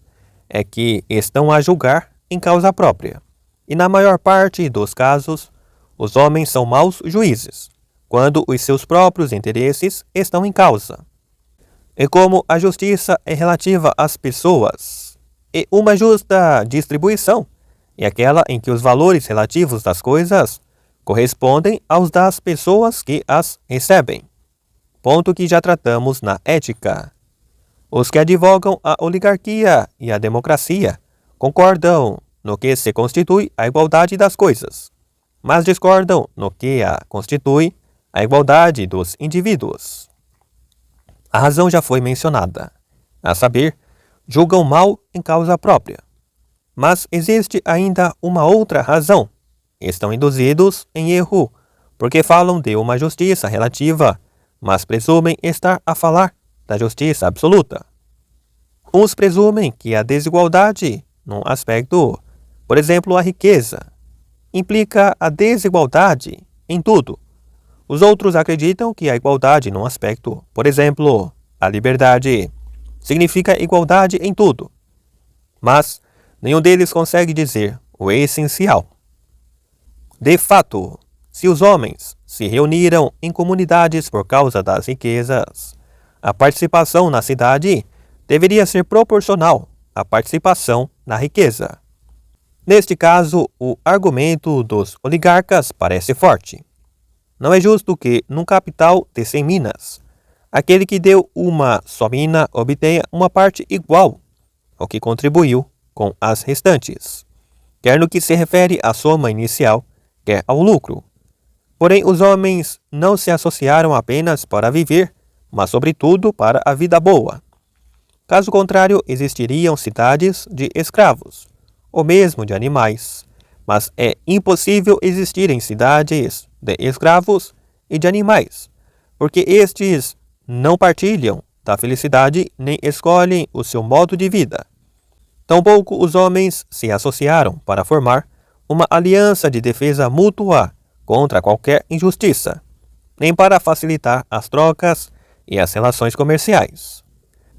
[SPEAKER 1] é que estão a julgar em causa própria, e na maior parte dos casos, os homens são maus juízes, quando os seus próprios interesses estão em causa. E como a justiça é relativa às pessoas, e uma justa distribuição é aquela em que os valores relativos das coisas correspondem aos das pessoas que as recebem. Ponto que já tratamos na ética. Os que advogam a oligarquia e a democracia concordam no que se constitui a igualdade das coisas, mas discordam no que a constitui a igualdade dos indivíduos. A razão já foi mencionada, a saber, julgam mal em causa própria. Mas existe ainda uma outra razão. Estão induzidos em erro, porque falam de uma justiça relativa, mas presumem estar a falar da justiça absoluta. Uns presumem que a desigualdade, num aspecto, por exemplo, a riqueza, implica a desigualdade em tudo. Os outros acreditam que a igualdade num aspecto, por exemplo, a liberdade, significa igualdade em tudo. Mas nenhum deles consegue dizer o essencial. De fato, se os homens se reuniram em comunidades por causa das riquezas, a participação na cidade deveria ser proporcional à participação na riqueza. Neste caso, o argumento dos oligarcas parece forte. Não é justo que, num capital de 100 minas, aquele que deu uma só mina obtenha uma parte igual ao que contribuiu com as restantes, quer no que se refere à soma inicial, quer ao lucro. Porém, os homens não se associaram apenas para viver, mas sobretudo para a vida boa. Caso contrário, existiriam cidades de escravos, ou mesmo de animais, mas é impossível existirem cidades de escravos e de animais, porque estes não partilham da felicidade nem escolhem o seu modo de vida. Tampouco os homens se associaram para formar uma aliança de defesa mútua contra qualquer injustiça, nem para facilitar as trocas e as relações comerciais.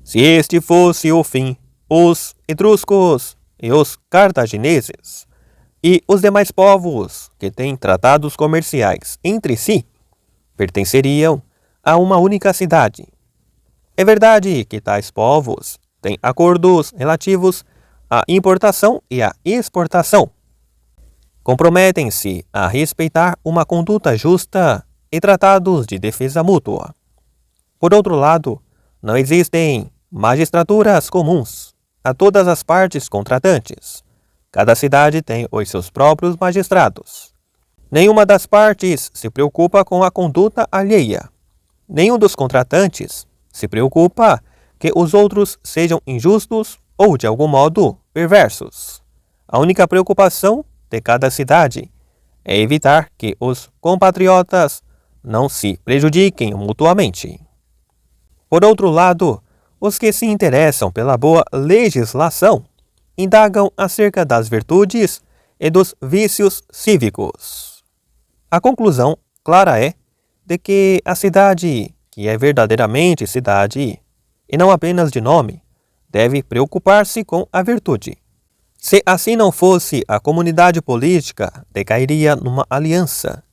[SPEAKER 1] Se este fosse o fim, os etruscos e os cartagineses e os demais povos que têm tratados comerciais entre si pertenceriam a uma única cidade. É verdade que tais povos têm acordos relativos à importação e à exportação. Comprometem-se a respeitar uma conduta justa e tratados de defesa mútua. Por outro lado, não existem magistraturas comuns a todas as partes contratantes. Cada cidade tem os seus próprios magistrados. Nenhuma das partes se preocupa com a conduta alheia. Nenhum dos contratantes se preocupa que os outros sejam injustos ou, de algum modo, perversos. A única preocupação de cada cidade é evitar que os compatriotas não se prejudiquem mutuamente. Por outro lado, os que se interessam pela boa legislação indagam acerca das virtudes e dos vícios cívicos. A conclusão clara é de que a cidade, que é verdadeiramente cidade, e não apenas de nome, deve preocupar-se com a virtude. Se assim não fosse, a comunidade política decairia numa aliança,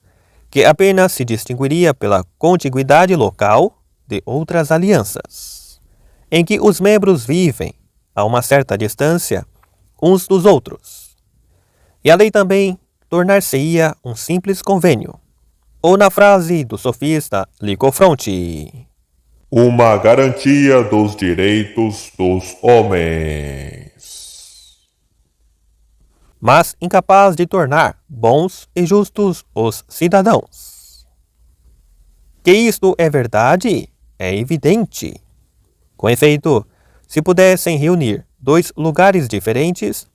[SPEAKER 1] que apenas se distinguiria pela contiguidade local de outras alianças, em que os membros vivem a uma certa distância uns dos outros. E a lei também tornar-se-ia um simples convênio, ou na frase do sofista Licofronte,
[SPEAKER 2] uma garantia dos direitos dos homens.
[SPEAKER 1] mas incapaz de tornar bons e justos os cidadãos. Que isto é verdade, é evidente. Com efeito, se pudessem reunir dois lugares diferentes,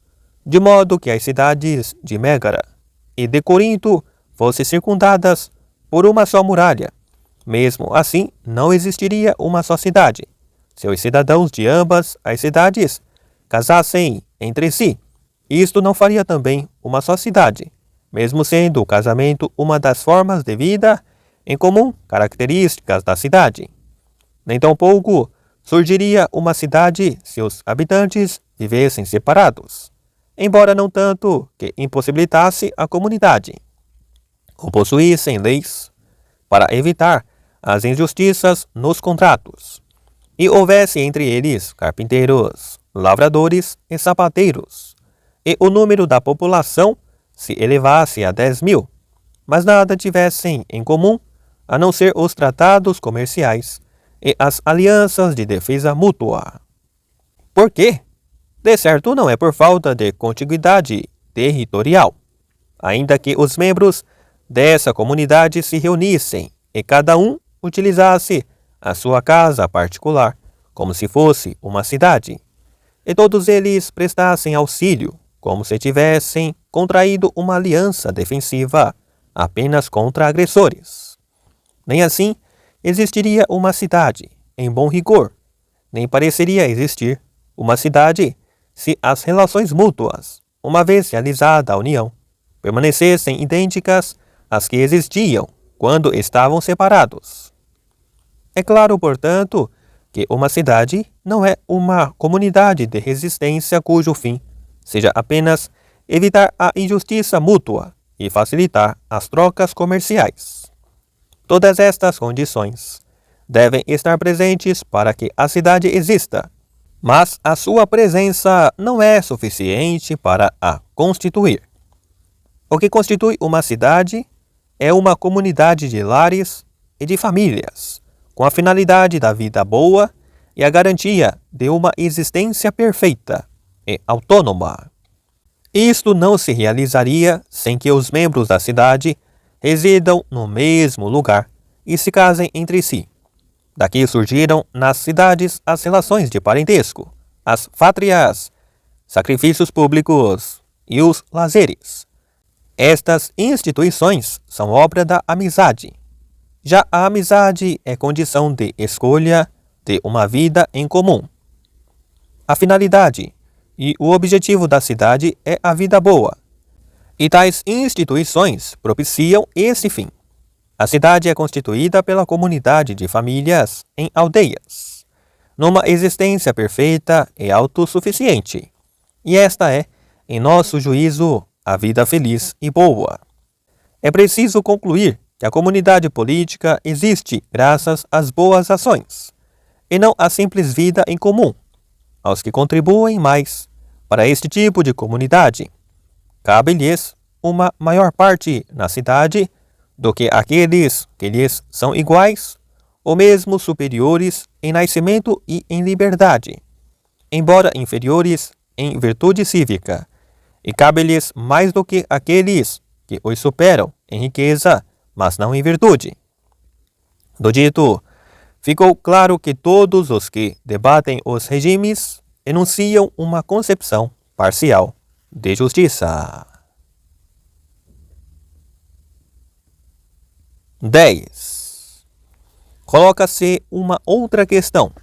[SPEAKER 1] de modo que as cidades de Mégara e de Corinto fossem circundadas por uma só muralha, mesmo assim não existiria uma só cidade, se os cidadãos de ambas as cidades casassem entre si. Isto não faria também uma só cidade, mesmo sendo o casamento uma das formas de vida em comum características da cidade. Nem tampouco surgiria uma cidade se os habitantes vivessem separados, embora não tanto que impossibilitasse a comunidade, ou possuíssem leis para evitar as injustiças nos contratos, e houvesse entre eles carpinteiros, lavradores e sapateiros, e o número da população se elevasse a 10.000, mas nada tivessem em comum a não ser os tratados comerciais e as alianças de defesa mútua. Por quê? De certo, não é por falta de contiguidade territorial, ainda que os membros dessa comunidade se reunissem e cada um utilizasse a sua casa particular como se fosse uma cidade, e todos eles prestassem auxílio como se tivessem contraído uma aliança defensiva apenas contra agressores. Nem assim existiria uma cidade em bom rigor, nem pareceria existir uma cidade se as relações mútuas, uma vez realizada a união, permanecessem idênticas às que existiam quando estavam separados. É claro, portanto, que uma cidade não é uma comunidade de resistência cujo fim seja apenas evitar a injustiça mútua e facilitar as trocas comerciais. Todas estas condições devem estar presentes para que a cidade exista, mas a sua presença não é suficiente para a constituir. O que constitui uma cidade é uma comunidade de lares e de famílias, com a finalidade da vida boa e a garantia de uma existência perfeita e autônoma. Isto não se realizaria sem que os membros da cidade residam no mesmo lugar e se casem entre si. Daqui surgiram nas cidades as relações de parentesco, as fátrias, sacrifícios públicos e os lazeres. Estas instituições são obra da amizade. Já a amizade é condição de escolha de uma vida em comum. A finalidade e o objetivo da cidade é a vida boa, e tais instituições propiciam esse fim. A cidade é constituída pela comunidade de famílias em aldeias, numa existência perfeita e autossuficiente, e esta é, em nosso juízo, a vida feliz e boa. É preciso concluir que a comunidade política existe graças às boas ações, e não à simples vida em comum. Aos que contribuem mais para este tipo de comunidade, cabe-lhes uma maior parte na cidade do que aqueles que lhes são iguais ou mesmo superiores em nascimento e em liberdade, embora inferiores em virtude cívica, e cabe-lhes mais do que aqueles que os superam em riqueza, mas não em virtude. Do dito, ficou claro que todos os que debatem os regimes enunciam uma concepção parcial de justiça. 10. coloca-se uma outra questão.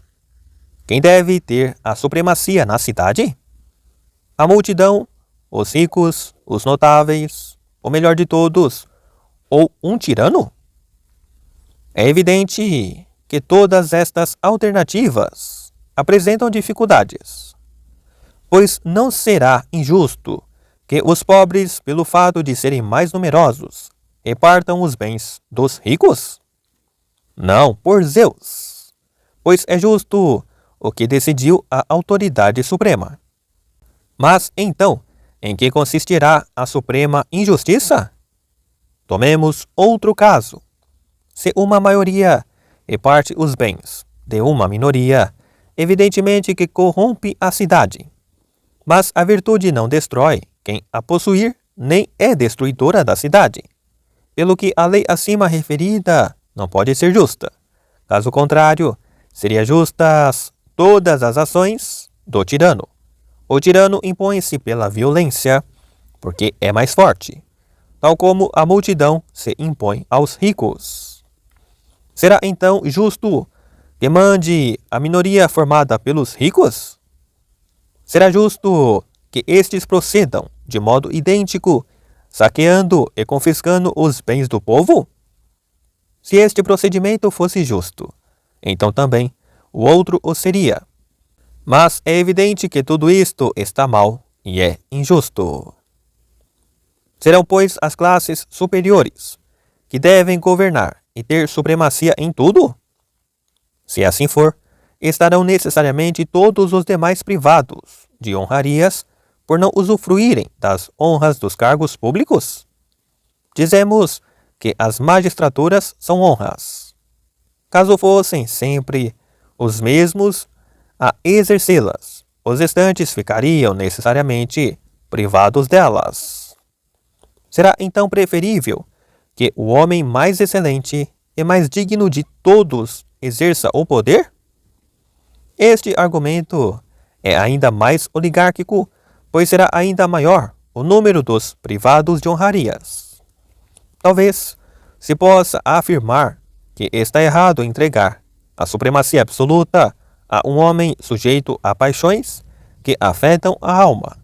[SPEAKER 1] Quem deve ter a supremacia na cidade? A multidão, os ricos, os notáveis, o melhor de todos, ou um tirano? É evidente que todas estas alternativas apresentam dificuldades, pois não será injusto que os pobres, pelo fato de serem mais numerosos, repartam os bens dos ricos? Não, por Zeus, pois é justo o que decidiu a autoridade suprema. Mas então, em que consistirá a suprema injustiça? Tomemos outro caso. Se uma maioria reparte os bens de uma minoria, evidentemente que corrompe a cidade. Mas a virtude não destrói quem a possuir, nem é destruidora da cidade. Pelo que a lei acima referida não pode ser justa. Caso contrário, seria justas todas as ações do tirano. O tirano impõe-se pela violência, porque é mais forte, tal como a multidão se impõe aos ricos. Será então justo que mande a minoria formada pelos ricos? Será justo que estes procedam de modo idêntico, saqueando e confiscando os bens do povo? Se este procedimento fosse justo, então também o outro o seria. Mas é evidente que tudo isto está mal e é injusto. Serão, pois, as classes superiores que devem governar e ter supremacia em tudo? Se assim for, estarão necessariamente todos os demais privados de honrarias por não usufruírem das honras dos cargos públicos? Dizemos que as magistraturas são honras. Caso fossem sempre os mesmos a exercê-las, os restantes ficariam necessariamente privados delas. Será então preferível que o homem mais excelente e mais digno de todos exerça o poder? Este argumento é ainda mais oligárquico, pois será ainda maior o número dos privados de honrarias. Talvez se possa afirmar que está errado entregar a supremacia absoluta a um homem sujeito a paixões que afetam a alma,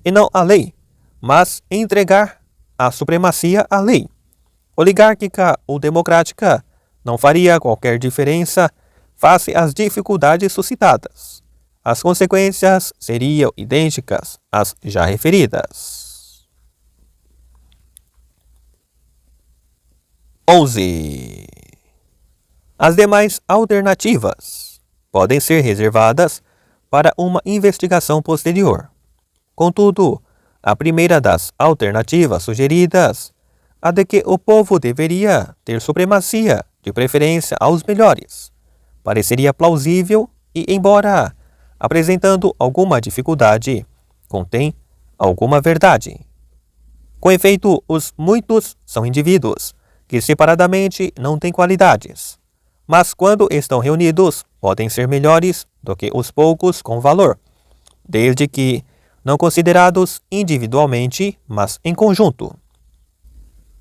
[SPEAKER 1] e não a lei, mas entregar a supremacia à lei, oligárquica ou democrática, não faria qualquer diferença face às dificuldades suscitadas. As consequências seriam idênticas às já referidas. 11. As demais alternativas podem ser reservadas para uma investigação posterior. Contudo, a primeira das alternativas sugeridas, a de que o povo deveria ter supremacia, de preferência aos melhores, pareceria plausível e, embora apresentando alguma dificuldade, contém alguma verdade. Com efeito, os muitos são indivíduos que separadamente não têm qualidades, mas quando estão reunidos podem ser melhores do que os poucos com valor, desde que não considerados individualmente, mas em conjunto.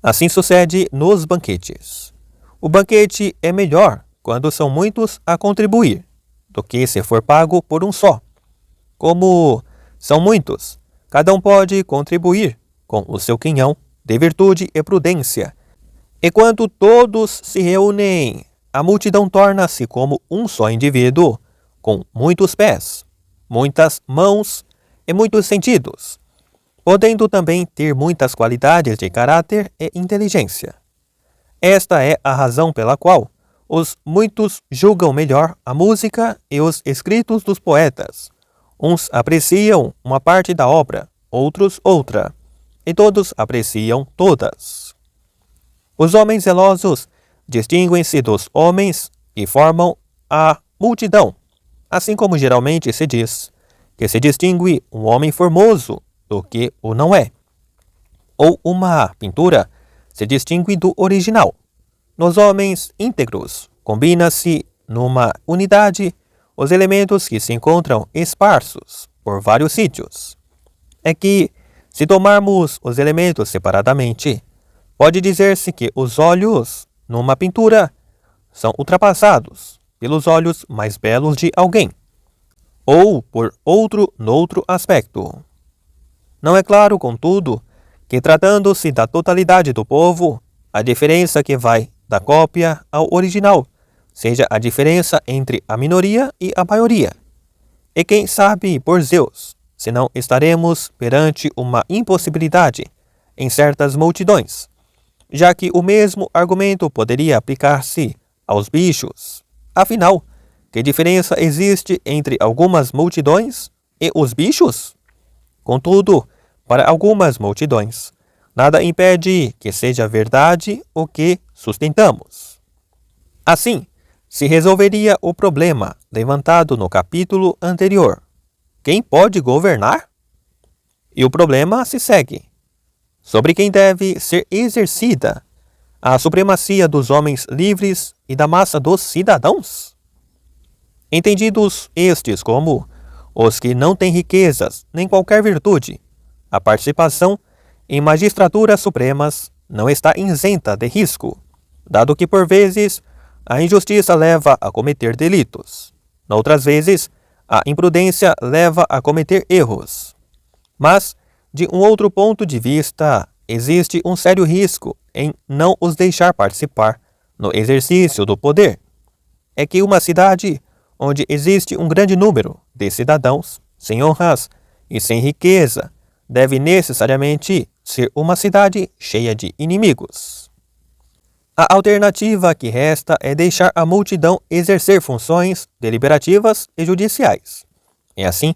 [SPEAKER 1] Assim sucede nos banquetes. O banquete é melhor quando são muitos a contribuir, do que se for pago por um só. Como são muitos, cada um pode contribuir com o seu quinhão de virtude e prudência, e quando todos se reúnem, a multidão torna-se como um só indivíduo, com muitos pés, muitas mãos e muitos sentidos, podendo também ter muitas qualidades de caráter e inteligência. Esta é a razão pela qual os muitos julgam melhor a música e os escritos dos poetas. Uns apreciam uma parte da obra, outros outra, e todos apreciam todas. Os homens zelosos distinguem-se dos homens que formam a multidão, assim como geralmente se diz que se distingue um homem formoso do que o não é, ou uma pintura se distingue do original. Nos homens íntegros, combina-se numa unidade os elementos que se encontram esparsos por vários sítios. É que, se tomarmos os elementos separadamente, pode dizer-se que os olhos, numa pintura, são ultrapassados pelos olhos mais belos de alguém, ou por outro noutro aspecto. Não é claro, contudo, que tratando-se da totalidade do povo, a diferença que vai da cópia ao original seja a diferença entre a minoria e a maioria. E quem sabe, por Zeus, se não estaremos perante uma impossibilidade em certas multidões, já que o mesmo argumento poderia aplicar-se aos bichos. Afinal, que diferença existe entre algumas multidões e os bichos? Contudo, para algumas multidões, nada impede que seja verdade o que sustentamos. Assim, se resolveria o problema levantado no capítulo anterior. Quem pode governar? E o problema se segue. Sobre quem deve ser exercida a supremacia dos homens livres e da massa dos cidadãos? Entendidos estes como os que não têm riquezas nem qualquer virtude, a participação em magistraturas supremas não está isenta de risco, dado que por vezes a injustiça leva a cometer delitos. Noutras vezes, a imprudência leva a cometer erros. Mas, de um outro ponto de vista, existe um sério risco em não os deixar participar no exercício do poder. É que uma cidade onde existe um grande número de cidadãos sem honras e sem riqueza deve necessariamente ser uma cidade cheia de inimigos. A alternativa que resta é deixar a multidão exercer funções deliberativas e judiciais. E assim,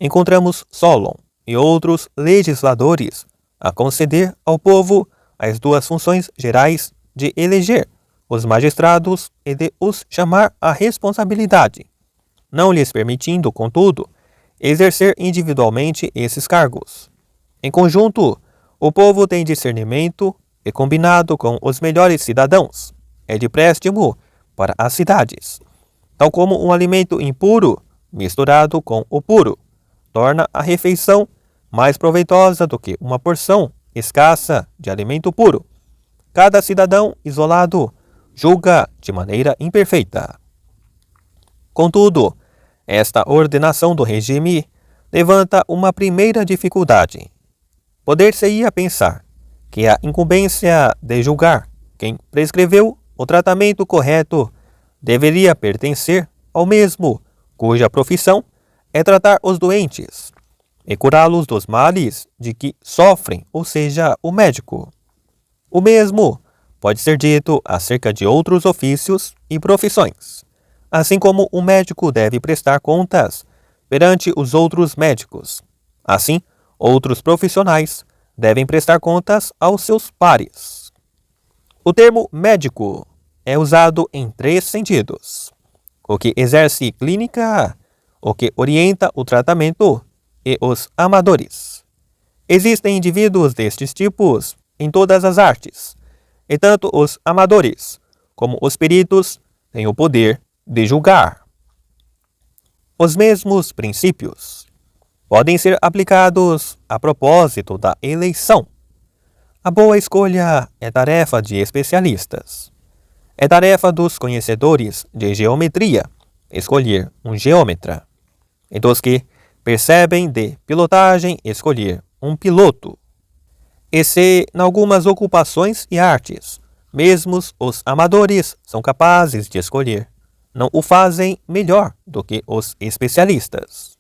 [SPEAKER 1] encontramos Solon e outros legisladores a conceder ao povo as duas funções gerais de eleger os magistrados e de os chamar à responsabilidade, não lhes permitindo, contudo, exercer individualmente esses cargos. Em conjunto, o povo tem discernimento e, combinado com os melhores cidadãos, é de préstimo para as cidades, tal como um alimento impuro misturado com o puro torna a refeição mais proveitosa do que uma porção escassa de alimento puro. Cada cidadão isolado julga de maneira imperfeita. Contudo, esta ordenação do regime levanta uma primeira dificuldade. Poder-se-ia pensar que a incumbência de julgar quem prescreveu o tratamento correto deveria pertencer ao mesmo cuja profissão é tratar os doentes e curá-los dos males de que sofrem, ou seja, o médico. O mesmo pode ser dito acerca de outros ofícios e profissões, assim como o médico deve prestar contas perante os outros médicos. Assim, outros profissionais devem prestar contas aos seus pares. O termo médico é usado em três sentidos: o que exerce clínica, o que orienta o tratamento e os amadores. Existem indivíduos destes tipos em todas as artes, e tanto os amadores como os peritos têm o poder de julgar. Os mesmos princípios podem ser aplicados a propósito da eleição. A boa escolha é tarefa de especialistas. É tarefa dos conhecedores de geometria escolher um geômetra, e dos que percebem de pilotagem escolher um piloto. E se, em algumas ocupações e artes, mesmo os amadores são capazes de escolher, não o fazem melhor do que os especialistas.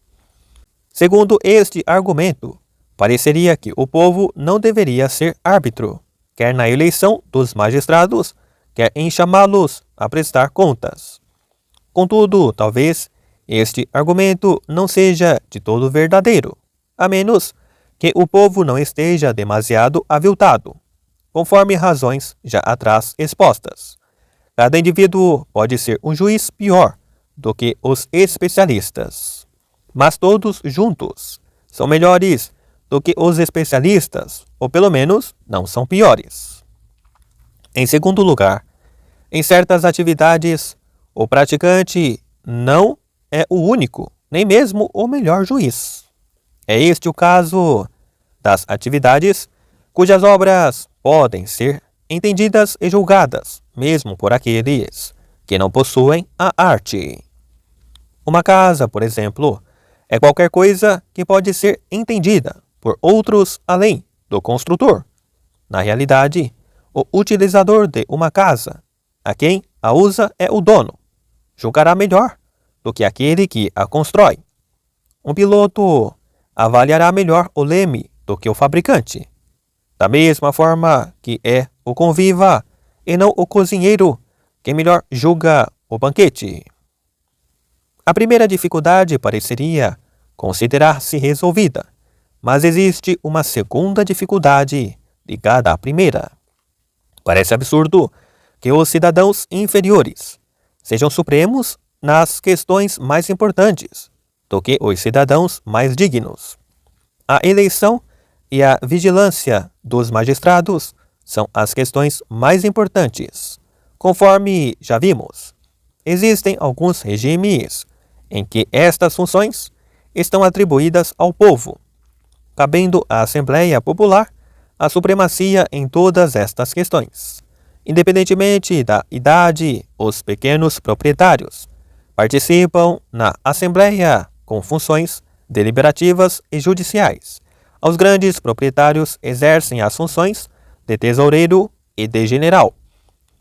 [SPEAKER 1] Segundo este argumento, pareceria que o povo não deveria ser árbitro, quer na eleição dos magistrados, quer em chamá-los a prestar contas. Contudo, talvez este argumento não seja de todo verdadeiro, a menos que o povo não esteja demasiado aviltado, conforme razões já atrás expostas. Cada indivíduo pode ser um juiz pior do que os especialistas, mas todos juntos são melhores do que os especialistas, ou pelo menos não são piores. Em segundo lugar, em certas atividades, o praticante não é o único, nem mesmo o melhor juiz. É este o caso das atividades cujas obras podem ser entendidas e julgadas, mesmo por aqueles que não possuem a arte. Uma casa, por exemplo, é qualquer coisa que pode ser entendida por outros além do construtor. Na realidade, o utilizador de uma casa, a quem a usa é o dono, julgará melhor do que aquele que a constrói. Um piloto avaliará melhor o leme do que o fabricante. Da mesma forma que é o conviva e não o cozinheiro quem melhor julga o banquete. A primeira dificuldade pareceria considerar-se resolvida, mas existe uma segunda dificuldade ligada à primeira. Parece absurdo que os cidadãos inferiores sejam supremos nas questões mais importantes do que os cidadãos mais dignos. A eleição e a vigilância dos magistrados são as questões mais importantes. Conforme já vimos, existem alguns regimes em que estas funções estão atribuídas ao povo, cabendo à Assembleia Popular a supremacia em todas estas questões. Independentemente da idade, os pequenos proprietários participam na Assembleia com funções deliberativas e judiciais. Os grandes proprietários exercem as funções de tesoureiro e de general,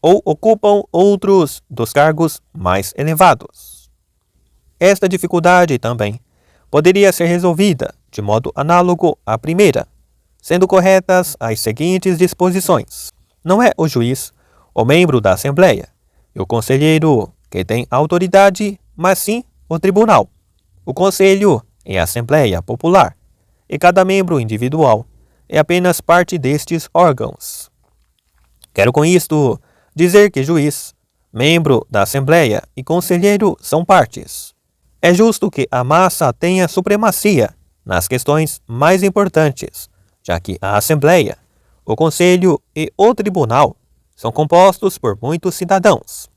[SPEAKER 1] ou ocupam outros dos cargos mais elevados. Esta dificuldade também poderia ser resolvida de modo análogo à primeira, sendo corretas as seguintes disposições. Não é o juiz, o membro da Assembleia, e o conselheiro que tem autoridade, mas sim o tribunal. O conselho é a Assembleia Popular, e cada membro individual é apenas parte destes órgãos. Quero com isto dizer que juiz, membro da Assembleia e conselheiro são partes. É justo que a massa tenha supremacia nas questões mais importantes, já que a Assembleia, o Conselho e o Tribunal são compostos por muitos cidadãos,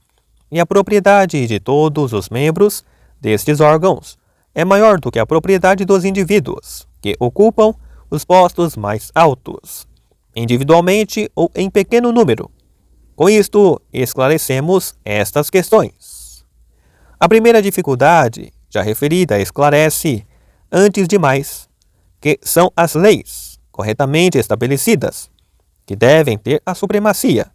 [SPEAKER 1] e a propriedade de todos os membros destes órgãos é maior do que a propriedade dos indivíduos que ocupam os postos mais altos, individualmente ou em pequeno número. Com isto, esclarecemos estas questões. A primeira dificuldade, já referida, esclarece, antes de mais, que são as leis corretamente estabelecidas que devem ter a supremacia,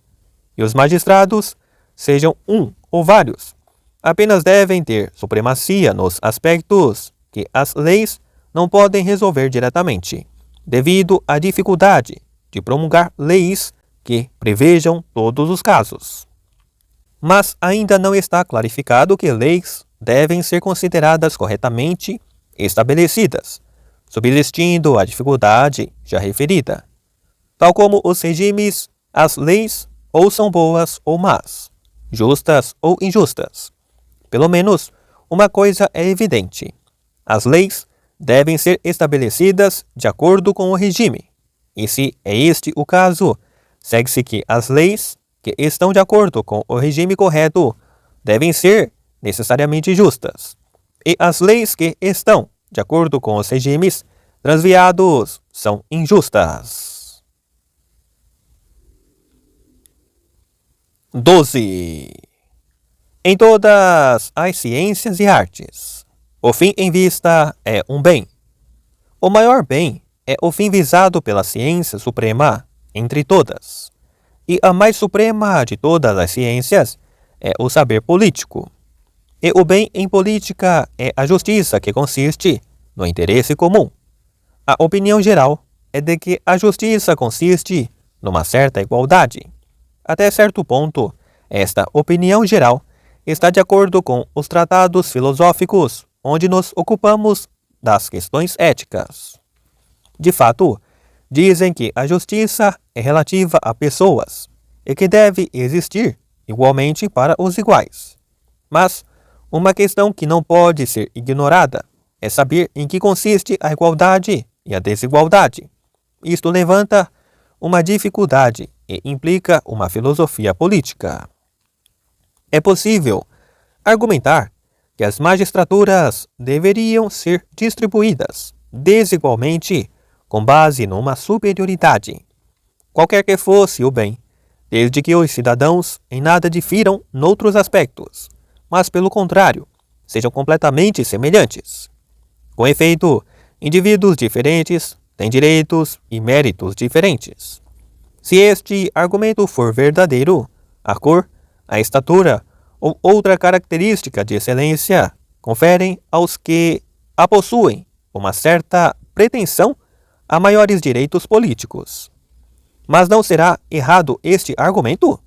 [SPEAKER 1] e os magistrados, sejam um ou vários, apenas devem ter supremacia nos aspectos que as leis não podem resolver diretamente, devido à dificuldade de promulgar leis que prevejam todos os casos. Mas ainda não está clarificado que leis devem ser consideradas corretamente estabelecidas, subsistindo a dificuldade já referida. Tal como os regimes, as leis ou são boas ou más, justas ou injustas. Pelo menos uma coisa é evidente: as leis devem ser estabelecidas de acordo com o regime, e se é este o caso, segue-se que as leis que estão de acordo com o regime correto devem ser necessariamente justas, e as leis que estão de acordo com os regimes transviados são injustas. 12. Em todas as ciências e artes, o fim em vista é um bem. O maior bem é o fim visado pela ciência suprema entre todas. E a mais suprema de todas as ciências é o saber político. E o bem em política é a justiça que consiste no interesse comum. A opinião geral é de que a justiça consiste numa certa igualdade. Até certo ponto, esta opinião geral está de acordo com os tratados filosóficos onde nos ocupamos das questões éticas. De fato, dizem que a justiça é relativa a pessoas e que deve existir igualmente para os iguais. Mas uma questão que não pode ser ignorada é saber em que consiste a igualdade e a desigualdade. Isto levanta uma dificuldade e implica uma filosofia política. É possível argumentar que as magistraturas deveriam ser distribuídas desigualmente com base numa superioridade. Qualquer que fosse o bem, desde que os cidadãos em nada difiram noutros aspectos, mas pelo contrário, sejam completamente semelhantes. Com efeito, indivíduos diferentes têm direitos e méritos diferentes. Se este argumento for verdadeiro, a cor, a estatura ou outra característica de excelência conferem aos que a possuem uma certa pretensão a maiores direitos políticos. Mas não será errado este argumento?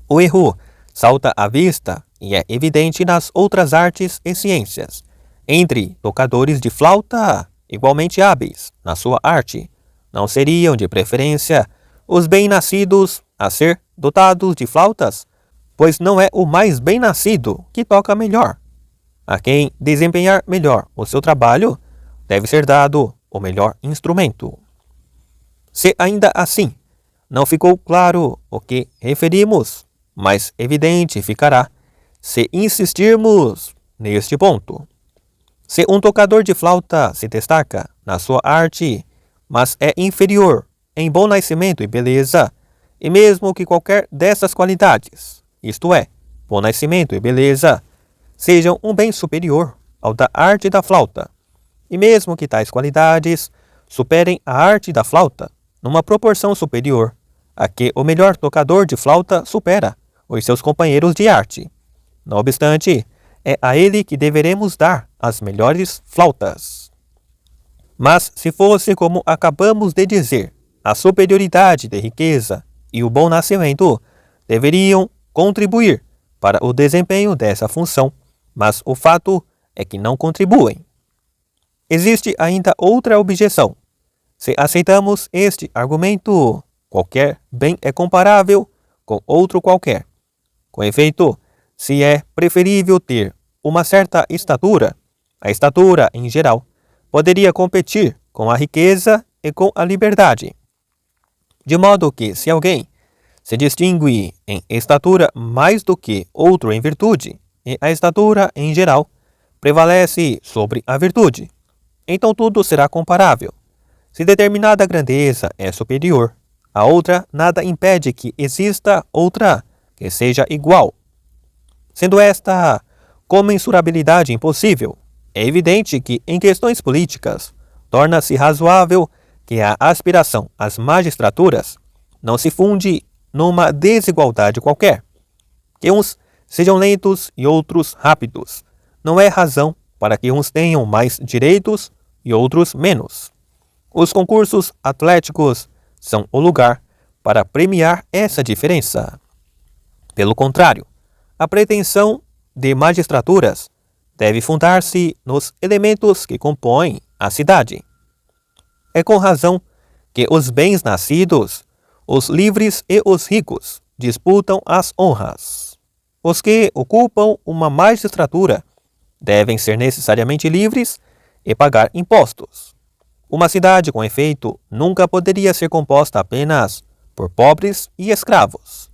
[SPEAKER 1] O erro salta à vista e é evidente nas outras artes e ciências. Entre tocadores de flauta igualmente hábeis na sua arte, não seriam de preferência os bem-nascidos a ser dotados de flautas, pois não é o mais bem-nascido que toca melhor. A quem desempenhar melhor o seu trabalho, deve ser dado o melhor instrumento. Se ainda assim não ficou claro o que referimos, mais evidente ficará se insistirmos neste ponto. Se um tocador de flauta se destaca na sua arte, mas é inferior em bom nascimento e beleza, e mesmo que qualquer dessas qualidades, isto é, bom nascimento e beleza, sejam um bem superior ao da arte da flauta, e mesmo que tais qualidades superem a arte da flauta numa proporção superior a que o melhor tocador de flauta supera os seus companheiros de arte. Não obstante, é a ele que deveremos dar as melhores flautas. Mas se fosse como acabamos de dizer, a superioridade de riqueza e o bom nascimento deveriam contribuir para o desempenho dessa função, mas o fato é que não contribuem. Existe ainda outra objeção. Se aceitamos este argumento, qualquer bem é comparável com outro qualquer. Com efeito, se é preferível ter uma certa estatura, a estatura, em geral, poderia competir com a riqueza e com a liberdade. De modo que, se alguém se distingue em estatura mais do que outro em virtude, e a estatura, em geral, prevalece sobre a virtude, então tudo será comparável. Se determinada grandeza é superior a outra, nada impede que exista outra que seja igual. Sendo esta comensurabilidade impossível, é evidente que, em questões políticas, torna-se razoável que a aspiração às magistraturas não se funde numa desigualdade qualquer. Que uns sejam lentos e outros rápidos não é razão para que uns tenham mais direitos e outros menos. Os concursos atléticos são o lugar para premiar essa diferença. Pelo contrário, a pretensão de magistraturas deve fundar-se nos elementos que compõem a cidade. É com razão que os bens nascidos, os livres e os ricos disputam as honras. Os que ocupam uma magistratura devem ser necessariamente livres e pagar impostos. Uma cidade, com efeito, nunca poderia ser composta apenas por pobres e escravos.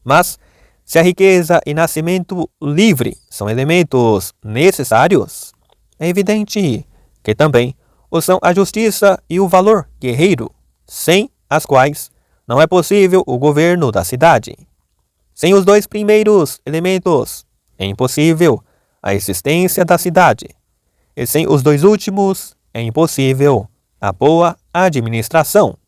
[SPEAKER 1] Mas, se a riqueza e nascimento livre são elementos necessários, é evidente que também o são a justiça e o valor guerreiro, sem as quais não é possível o governo da cidade. Sem os dois primeiros elementos, é impossível a existência da cidade, e sem os dois últimos, é impossível a boa administração.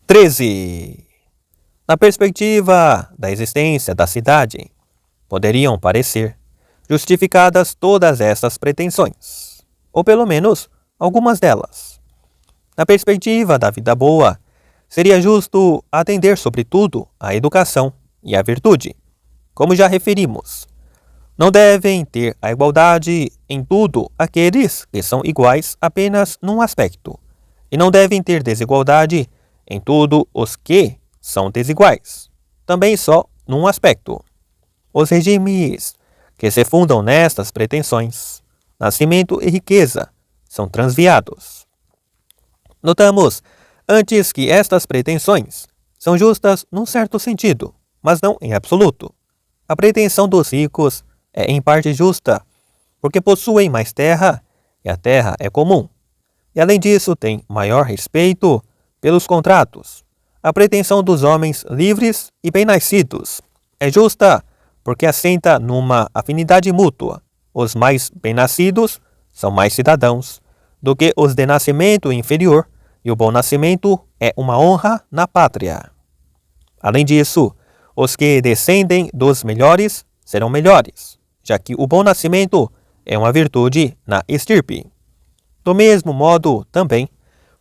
[SPEAKER 1] 13. Na perspectiva da existência da cidade, poderiam parecer justificadas todas essas pretensões, ou pelo menos algumas delas. Na perspectiva da vida boa, seria justo atender sobretudo à educação e à virtude. Como já referimos, não devem ter a igualdade em tudo aqueles que são iguais apenas num aspecto, e não devem ter desigualdade em tudo os que são desiguais, também só num aspecto. Os regimes que se fundam nestas pretensões, nascimento e riqueza, são transviados. Notamos antes que estas pretensões são justas num certo sentido, mas não em absoluto. A pretensão dos ricos é em parte justa, porque possuem mais terra e a terra é comum. e além disso tem maior respeito pelos contratos. A pretensão dos homens livres e bem-nascidos é justa porque assenta numa afinidade mútua. Os mais bem-nascidos são mais cidadãos do que os de nascimento inferior, e o bom nascimento é uma honra na pátria. Além disso, os que descendem dos melhores serão melhores, já que o bom nascimento é uma virtude na estirpe. Do mesmo modo, também,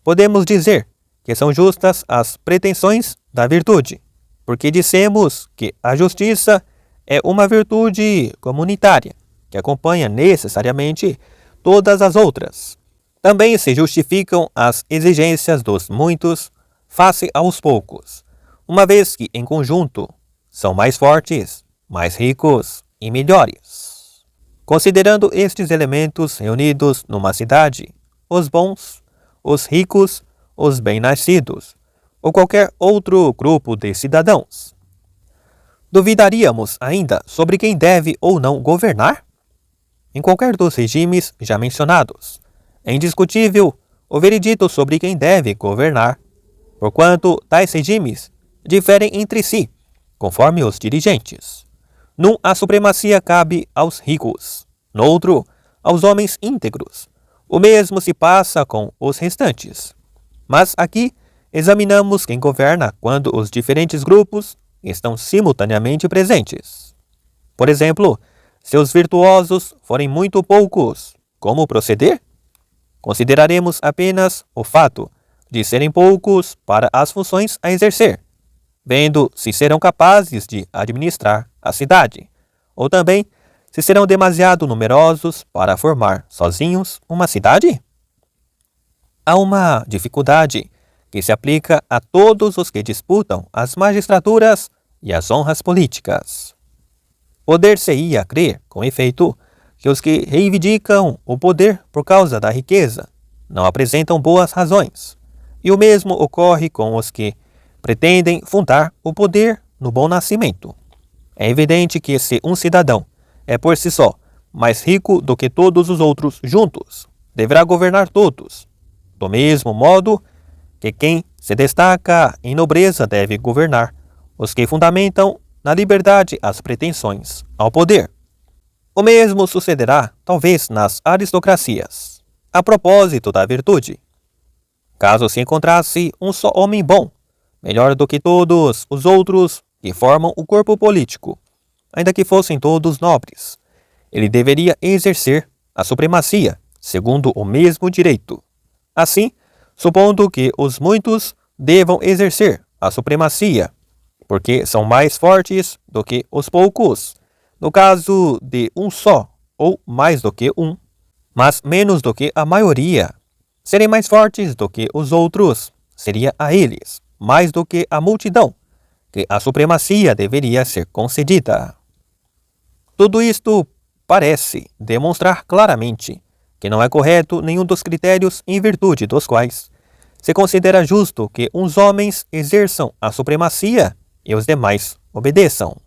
[SPEAKER 1] podemos dizer que são justas as pretensões da virtude, porque dissemos que a justiça é uma virtude comunitária, que acompanha necessariamente todas as outras. Também se justificam as exigências dos muitos face aos poucos, uma vez que, em conjunto, são mais fortes, mais ricos e melhores. Considerando estes elementos reunidos numa cidade, os bons, os ricos, os bem-nascidos, ou qualquer outro grupo de cidadãos, duvidaríamos ainda sobre quem deve ou não governar? Em qualquer dos regimes já mencionados, é indiscutível o veredito sobre quem deve governar, porquanto tais regimes diferem entre si, conforme os dirigentes. Num, a supremacia cabe aos ricos, no outro, aos homens íntegros. O mesmo se passa com os restantes. Mas aqui examinamos quem governa quando os diferentes grupos estão simultaneamente presentes. Por exemplo, se os virtuosos forem muito poucos, como proceder? Consideraremos apenas o fato de serem poucos para as funções a exercer, vendo se serão capazes de administrar a cidade, ou também se serão demasiado numerosos para formar sozinhos uma cidade? Há uma dificuldade que se aplica a todos os que disputam as magistraturas e as honras políticas. Poder-se-ia crer, com efeito, que os que reivindicam o poder por causa da riqueza não apresentam boas razões, e o mesmo ocorre com os que pretendem fundar o poder no bom nascimento. É evidente que se um cidadão é por si só mais rico do que todos os outros juntos, deverá governar todos, do mesmo modo que quem se destaca em nobreza deve governar os que fundamentam na liberdade as pretensões ao poder. O mesmo sucederá, talvez, nas aristocracias, a propósito da virtude. Caso se encontrasse um só homem bom, melhor do que todos os outros que formam o corpo político, ainda que fossem todos nobres, ele deveria exercer a supremacia, segundo o mesmo direito. Assim, supondo que os muitos devam exercer a supremacia, porque são mais fortes do que os poucos, no caso de um só, ou mais do que um, mas menos do que a maioria, serem mais fortes do que os outros, seria a eles, mais do que a multidão, que a supremacia deveria ser concedida. Tudo isto parece demonstrar claramente que não é correto nenhum dos critérios em virtude dos quais se considera justo que uns homens exerçam a supremacia e os demais obedeçam.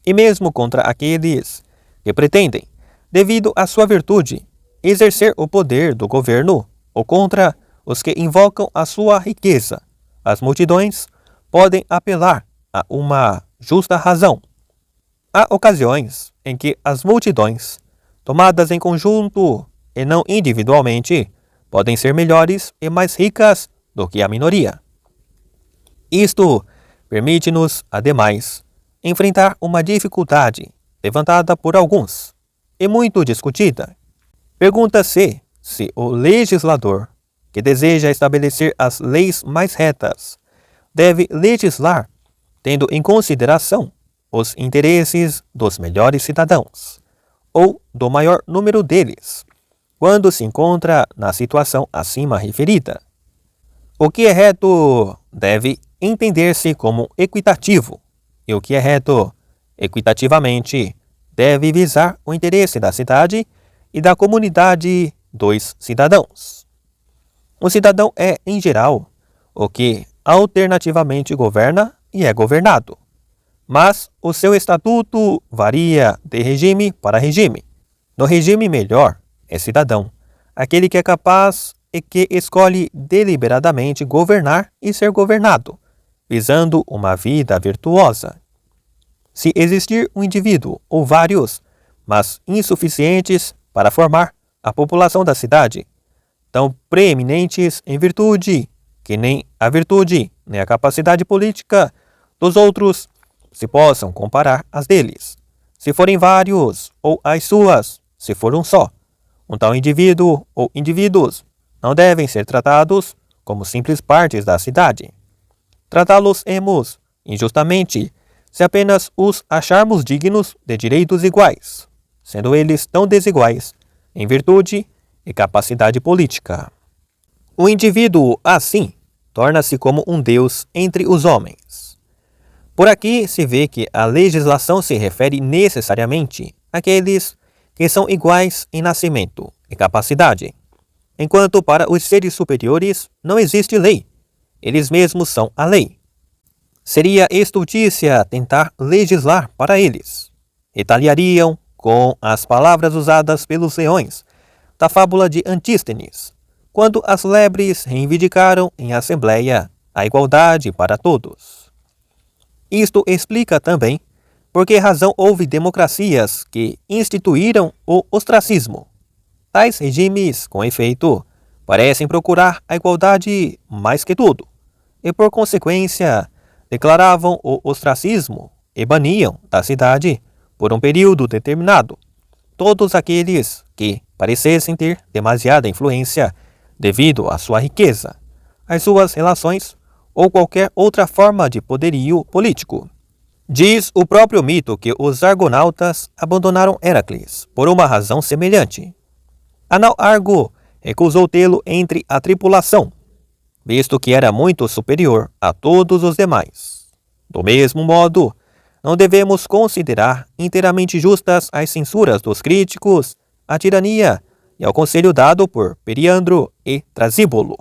[SPEAKER 1] E mesmo contra aqueles que pretendem, devido à sua virtude, exercer o poder do governo, ou contra os que invocam a sua riqueza, as multidões podem apelar a uma justa razão. Há ocasiões em que as multidões, tomadas em conjunto e não individualmente, podem ser melhores e mais ricas do que a minoria. Isto permite-nos, ademais, enfrentar uma dificuldade levantada por alguns e muito discutida. Pergunta-se se o legislador, que deseja estabelecer as leis mais retas, deve legislar tendo em consideração os interesses dos melhores cidadãos, ou do maior número deles, quando se encontra na situação acima referida. O que é reto deve entender-se como equitativo, e o que é reto, equitativamente, deve visar o interesse da cidade e da comunidade dos cidadãos. O cidadão é, em geral, o que alternativamente governa e é governado, mas o seu estatuto varia de regime para regime. No regime melhor, é cidadão aquele que é capaz e que escolhe deliberadamente governar e ser governado, visando uma vida virtuosa. Se existir um indivíduo ou vários, mas insuficientes para formar a população da cidade, tão preeminentes em virtude que nem a virtude nem a capacidade política dos outros se possam comparar às deles, se forem vários, ou as suas, se for um só. Um tal indivíduo ou indivíduos não devem ser tratados como simples partes da cidade. Tratá-los-emos injustamente se apenas os acharmos dignos de direitos iguais, sendo eles tão desiguais em virtude e capacidade política. O indivíduo, assim, torna-se como um Deus entre os homens. Por aqui se vê que a legislação se refere necessariamente àqueles que são iguais em nascimento e capacidade, enquanto para os seres superiores não existe lei, eles mesmos são a lei. Seria estultícia tentar legislar para eles. Retaliariam com as palavras usadas pelos leões da fábula de Antístenes, quando as lebres reivindicaram em assembleia a igualdade para todos. Isto explica também por que razão houve democracias que instituíram o ostracismo. Tais regimes, com efeito, parecem procurar a igualdade mais que tudo, e por consequência declaravam o ostracismo e baniam da cidade, por um período determinado, todos aqueles que parecessem ter demasiada influência devido à sua riqueza, às suas relações ou qualquer outra forma de poderio político. Diz o próprio mito que os argonautas abandonaram Heracles por uma razão semelhante. Anau-Argo recusou tê-lo entre a tripulação, visto que era muito superior a todos os demais. Do mesmo modo, não devemos considerar inteiramente justas as censuras dos críticos, a tirania e ao conselho dado por Periandro e Trasíbulo.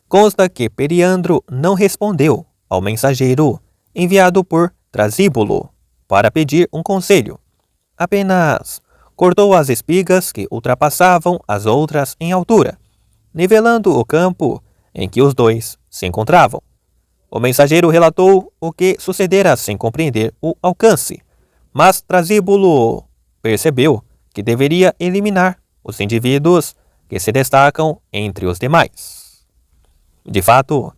[SPEAKER 1] Consta que Periandro não respondeu ao mensageiro enviado por Trasíbulo para pedir um conselho. Apenas cortou as espigas que ultrapassavam as outras em altura, nivelando o campo em que os dois se encontravam. O mensageiro relatou o que sucedera sem compreender o alcance, mas Trasíbulo percebeu que deveria eliminar os indivíduos que se destacam entre os demais. De fato,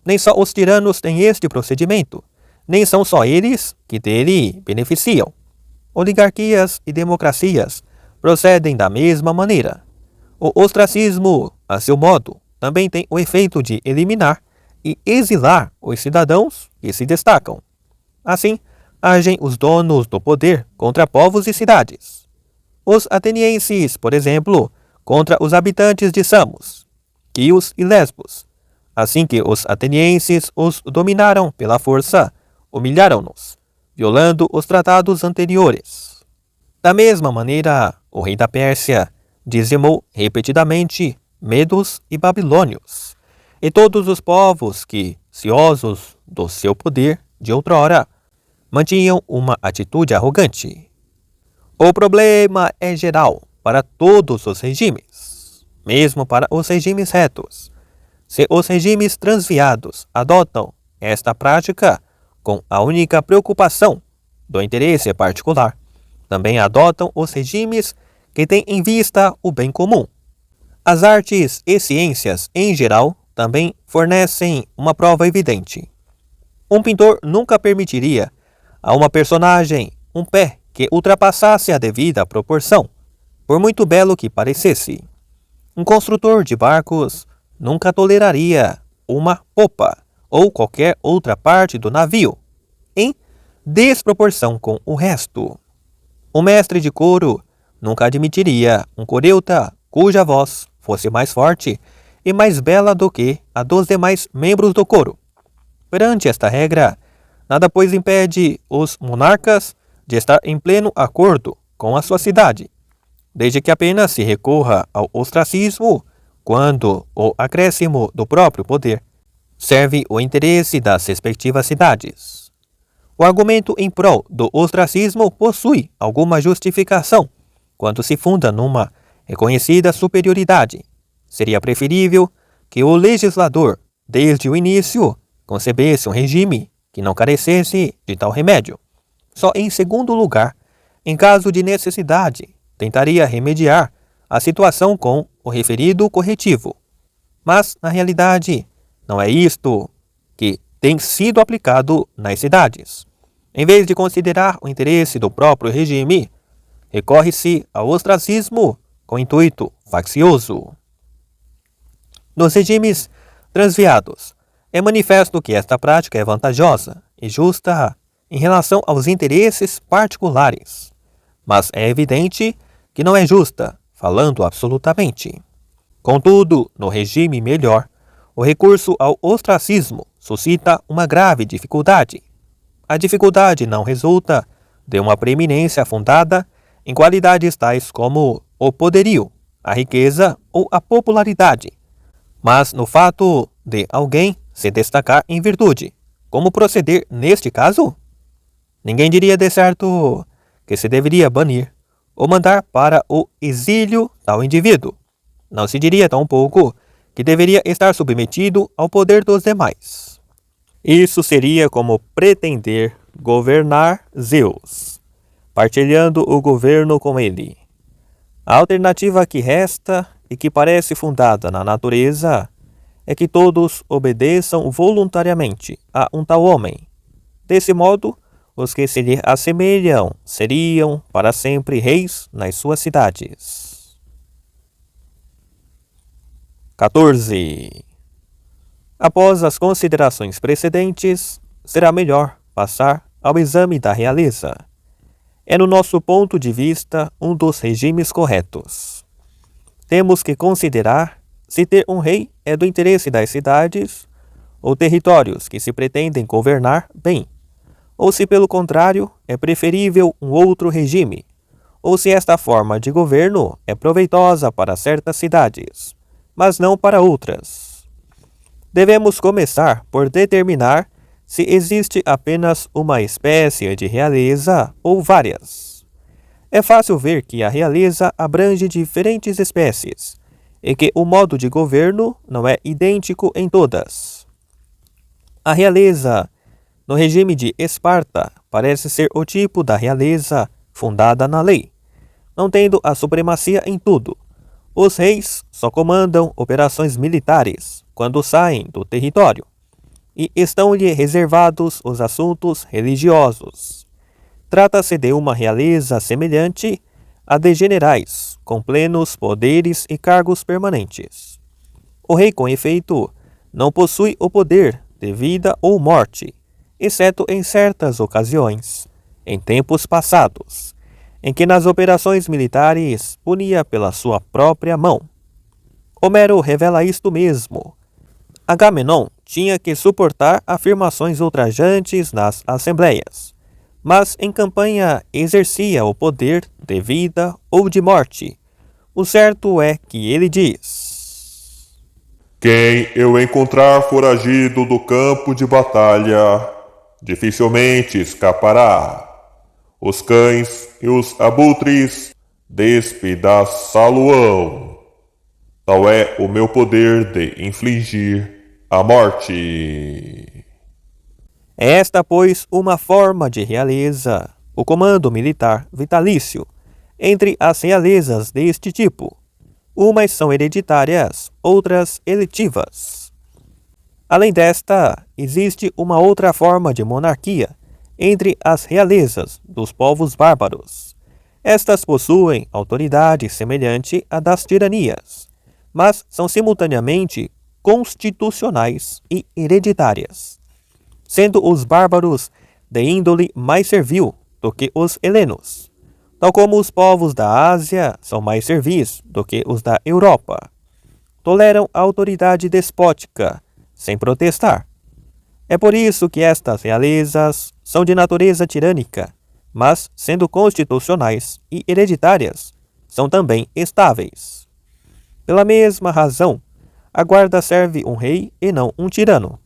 [SPEAKER 1] nem só os tiranos têm este procedimento, nem são só eles que dele beneficiam. Oligarquias e democracias procedem da mesma maneira. O ostracismo, a seu modo, também tem o efeito de eliminar e exilar os cidadãos que se destacam. Assim, agem os donos do poder contra povos e cidades. Os atenienses, por exemplo, contra os habitantes de Samos, Quios e Lesbos. Assim que os atenienses os dominaram pela força, humilharam-nos, violando os tratados anteriores. Da mesma maneira, o rei da Pérsia dizimou repetidamente medos e babilônios, e todos os povos que, ciosos do seu poder de outrora, mantinham uma atitude arrogante. O problema é geral para todos os regimes, mesmo para os regimes retos. Se os regimes transviados adotam esta prática com a única preocupação do interesse particular, também adotam os regimes que têm em vista o bem comum. As artes e ciências, em geral, também fornecem uma prova evidente. Um pintor nunca permitiria a uma personagem um pé que ultrapassasse a devida proporção, por muito belo que parecesse. Um construtor de barcos nunca toleraria uma popa ou qualquer outra parte do navio em desproporção com o resto. Um mestre de coro nunca admitiria um coreuta cuja voz fosse mais forte e mais bela do que a dos demais membros do coro. Perante esta regra, nada pois impede os monarcas de estar em pleno acordo com a sua cidade, desde que apenas se recorra ao ostracismo quando o acréscimo do próprio poder serve o interesse das respectivas cidades. O argumento em prol do ostracismo possui alguma justificação quando se funda numa reconhecida superioridade, seria preferível que o legislador, desde o início, concebesse um regime que não carecesse de tal remédio. Só em segundo lugar, em caso de necessidade, tentaria remediar a situação com o referido corretivo. Mas, na realidade, não é isto que tem sido aplicado nas cidades. Em vez de considerar o interesse do próprio regime, recorre-se ao ostracismo com intuito faccioso. Nos regimes transviados, é manifesto que esta prática é vantajosa e justa em relação aos interesses particulares, mas é evidente que não é justa, falando absolutamente. Contudo, no regime melhor, o recurso ao ostracismo suscita uma grave dificuldade. A dificuldade não resulta de uma preeminência fundada em qualidades tais como o poderio, a riqueza ou a popularidade, mas no fato de alguém se destacar em virtude. Como proceder neste caso? Ninguém diria de certo que se deveria banir ou mandar para o exílio tal indivíduo. Não se diria tampouco que deveria estar submetido ao poder dos demais. Isso seria como pretender governar Zeus, partilhando o governo com ele. A alternativa que resta e que parece fundada na natureza é que todos obedeçam voluntariamente a um tal homem. Desse modo, os que se lhe assemelham seriam para sempre reis nas suas cidades. 14. Após as considerações precedentes, será melhor passar ao exame da realeza. É, no nosso ponto de vista, um dos regimes corretos. Temos que considerar se ter um rei é do interesse das cidades ou territórios que se pretendem governar bem, ou se, pelo contrário, é preferível um outro regime, ou se esta forma de governo é proveitosa para certas cidades, mas não para outras. Devemos começar por determinar se existe apenas uma espécie de realeza ou várias. É fácil ver que a realeza abrange diferentes espécies e que o modo de governo não é idêntico em todas. A realeza no regime de Esparta parece ser o tipo da realeza fundada na lei, não tendo a supremacia em tudo. Os reis só comandam operações militares quando saem do território, e estão-lhe reservados os assuntos religiosos. Trata-se de uma realeza semelhante à de generais, com plenos poderes e cargos permanentes. O rei, com efeito, não possui o poder de vida ou morte, exceto em certas ocasiões, em tempos passados, em que nas operações militares punia pela sua própria mão. Homero revela isto mesmo. Agamenon tinha que suportar afirmações ultrajantes nas assembleias, mas em campanha exercia o poder de vida ou de morte. O certo é que ele diz:
[SPEAKER 2] quem eu encontrar foragido do campo de batalha, dificilmente escapará. Os cães e os abutres despedaçá-lo-ão. Tal é o meu poder de infligir a morte.
[SPEAKER 1] Esta, pois, uma forma de realeza, o comando militar vitalício, entre as realezas deste tipo. Umas são hereditárias, outras eletivas. Além desta, existe uma outra forma de monarquia entre as realezas dos povos bárbaros. Estas possuem autoridade semelhante à das tiranias, mas são simultaneamente constitucionais e hereditárias, sendo os bárbaros de índole mais servil do que os helenos, tal como os povos da Ásia são mais servis do que os da Europa. Toleram a autoridade despótica, sem protestar. É por isso que estas realezas são de natureza tirânica, mas, sendo constitucionais e hereditárias, são também estáveis. Pela mesma razão, a guarda serve um rei e não um tirano.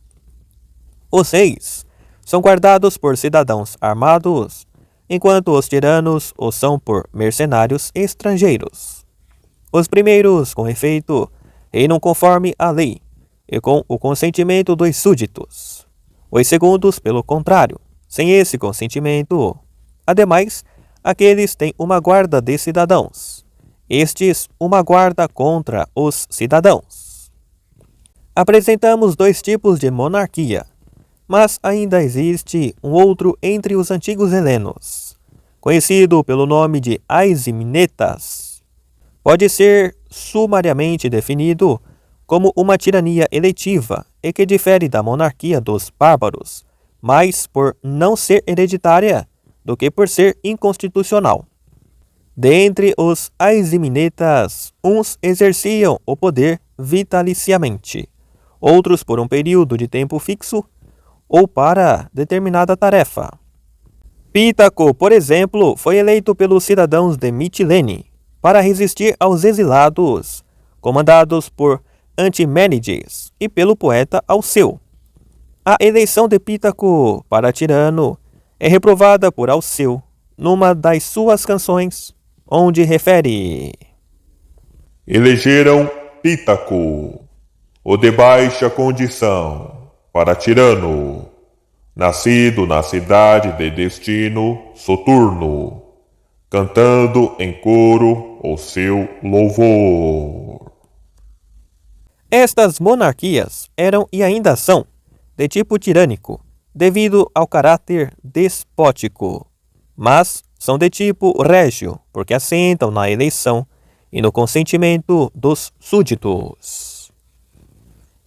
[SPEAKER 1] Os reis são guardados por cidadãos armados, enquanto os tiranos o são por mercenários estrangeiros. Os primeiros, com efeito, reinam conforme a lei e com o consentimento dos súditos. Os segundos, pelo contrário, sem esse consentimento. Ademais, aqueles têm uma guarda de cidadãos, estes uma guarda contra os cidadãos. Apresentamos dois tipos de monarquia, mas ainda existe um outro entre os antigos helenos, conhecido pelo nome de Aiziminetas. Pode ser sumariamente definido como uma tirania eletiva e que difere da monarquia dos bárbaros, mais por não ser hereditária do que por ser inconstitucional. Dentre os Aiziminetas, uns exerciam o poder vitaliciamente, outros por um período de tempo fixo ou para determinada tarefa. Pítaco, por exemplo, foi eleito pelos cidadãos de Mitilene para resistir aos exilados, comandados por Antimênides, e pelo poeta Alceu. A eleição de Pítaco para tirano é reprovada por Alceu numa das suas canções, onde refere:
[SPEAKER 2] Elegeram Pítaco, o de baixa condição, para tirano, nascido na cidade de destino soturno, cantando em coro o seu louvor.
[SPEAKER 1] Estas monarquias eram e ainda são de tipo tirânico, devido ao caráter despótico, mas são de tipo régio, porque assentam na eleição e no consentimento dos súditos.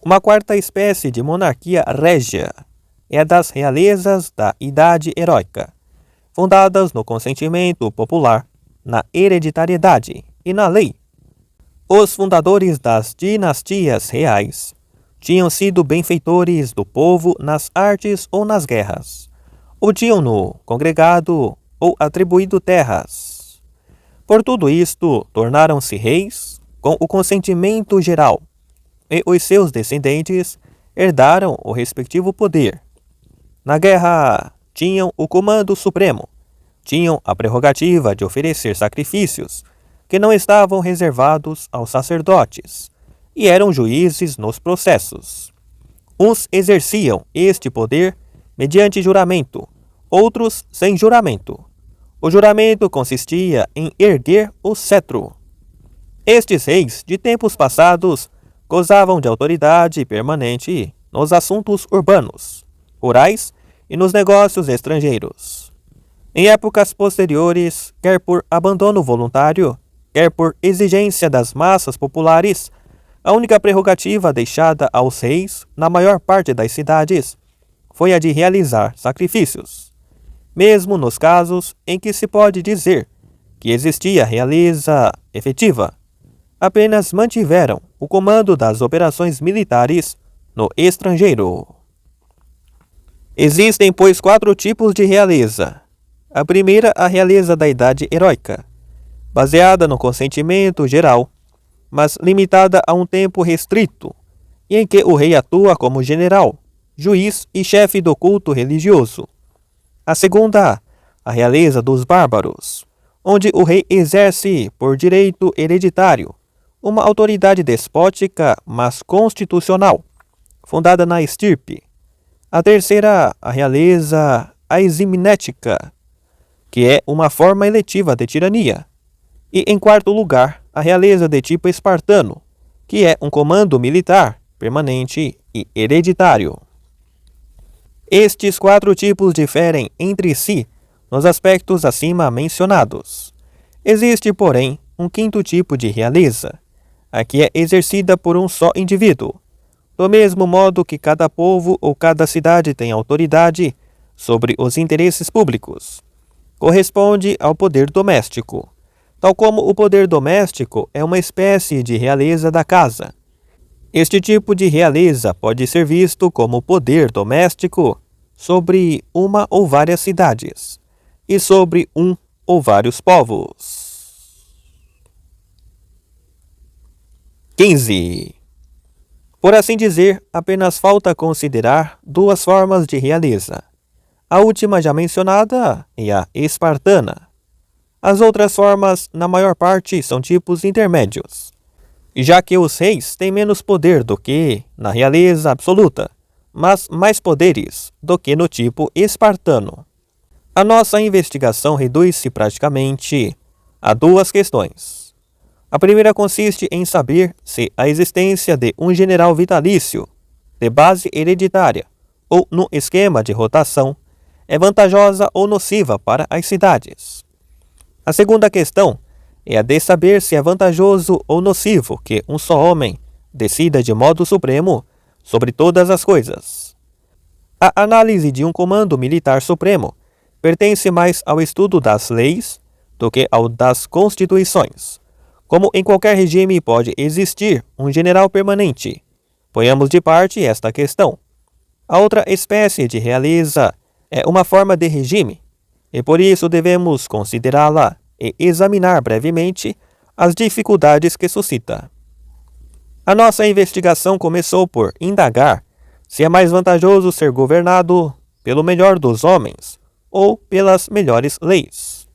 [SPEAKER 1] Uma quarta espécie de monarquia régia é a das realezas da Idade Heróica, fundadas no consentimento popular, na hereditariedade e na lei. Os fundadores das dinastias reais tinham sido benfeitores do povo nas artes ou nas guerras, ou tinham-no congregado ou atribuído terras. Por tudo isto, tornaram-se reis com o consentimento geral, e os seus descendentes herdaram o respectivo poder. Na guerra, tinham o comando supremo, tinham a prerrogativa de oferecer sacrifícios que não estavam reservados aos sacerdotes, e eram juízes nos processos. Uns exerciam este poder mediante juramento, outros sem juramento. O juramento consistia em erguer o cetro. Estes reis, de tempos passados, gozavam de autoridade permanente nos assuntos urbanos, rurais e nos negócios estrangeiros. Em épocas posteriores, quer por abandono voluntário, quer por exigência das massas populares, a única prerrogativa deixada aos reis, na maior parte das cidades, foi a de realizar sacrifícios. Mesmo nos casos em que se pode dizer que existia realeza efetiva, apenas mantiveram o comando das operações militares no estrangeiro. Existem, pois, 4 tipos de realeza. A primeira, a realeza da Idade Heróica, baseada no consentimento geral, mas limitada a um tempo restrito, e em que o rei atua como general, juiz e chefe do culto religioso. A segunda, a realeza dos bárbaros, onde o rei exerce, por direito hereditário, uma autoridade despótica, mas constitucional, fundada na estirpe. A terceira, a realeza aiziminética, que é uma forma eletiva de tirania. E, em quarto lugar, a realeza de tipo espartano, que é um comando militar, permanente e hereditário. Estes 4 tipos diferem entre si nos aspectos acima mencionados. Existe, porém, um quinto tipo de realeza, a que é exercida por um só indivíduo, do mesmo modo que cada povo ou cada cidade tem autoridade sobre os interesses públicos. Corresponde ao poder doméstico, tal como o poder doméstico é uma espécie de realeza da casa. Este tipo de realeza pode ser visto como poder doméstico sobre uma ou várias cidades, e sobre um ou vários povos. 15. Por assim dizer, apenas falta considerar 2 formas de realeza. A última já mencionada é a espartana. As outras formas, na maior parte, são tipos intermédios. já que os reis têm menos poder do que na realeza absoluta, mas mais poderes do que no tipo espartano. A nossa investigação reduz-se praticamente a duas questões. A primeira consiste em saber se a existência de um general vitalício, de base hereditária, ou no esquema de rotação, é vantajosa ou nociva para as cidades. A segunda questão é a de saber se é vantajoso ou nocivo que um só homem decida de modo supremo sobre todas as coisas. A análise de um comando militar supremo pertence mais ao estudo das leis do que ao das constituições. Como em qualquer regime pode existir um general permanente, ponhamos de parte esta questão. A outra espécie de realeza é uma forma de regime, e por isso devemos considerá-la e examinar brevemente as dificuldades que suscita. A nossa investigação começou por indagar se é mais vantajoso ser governado pelo melhor dos homens ou pelas melhores leis.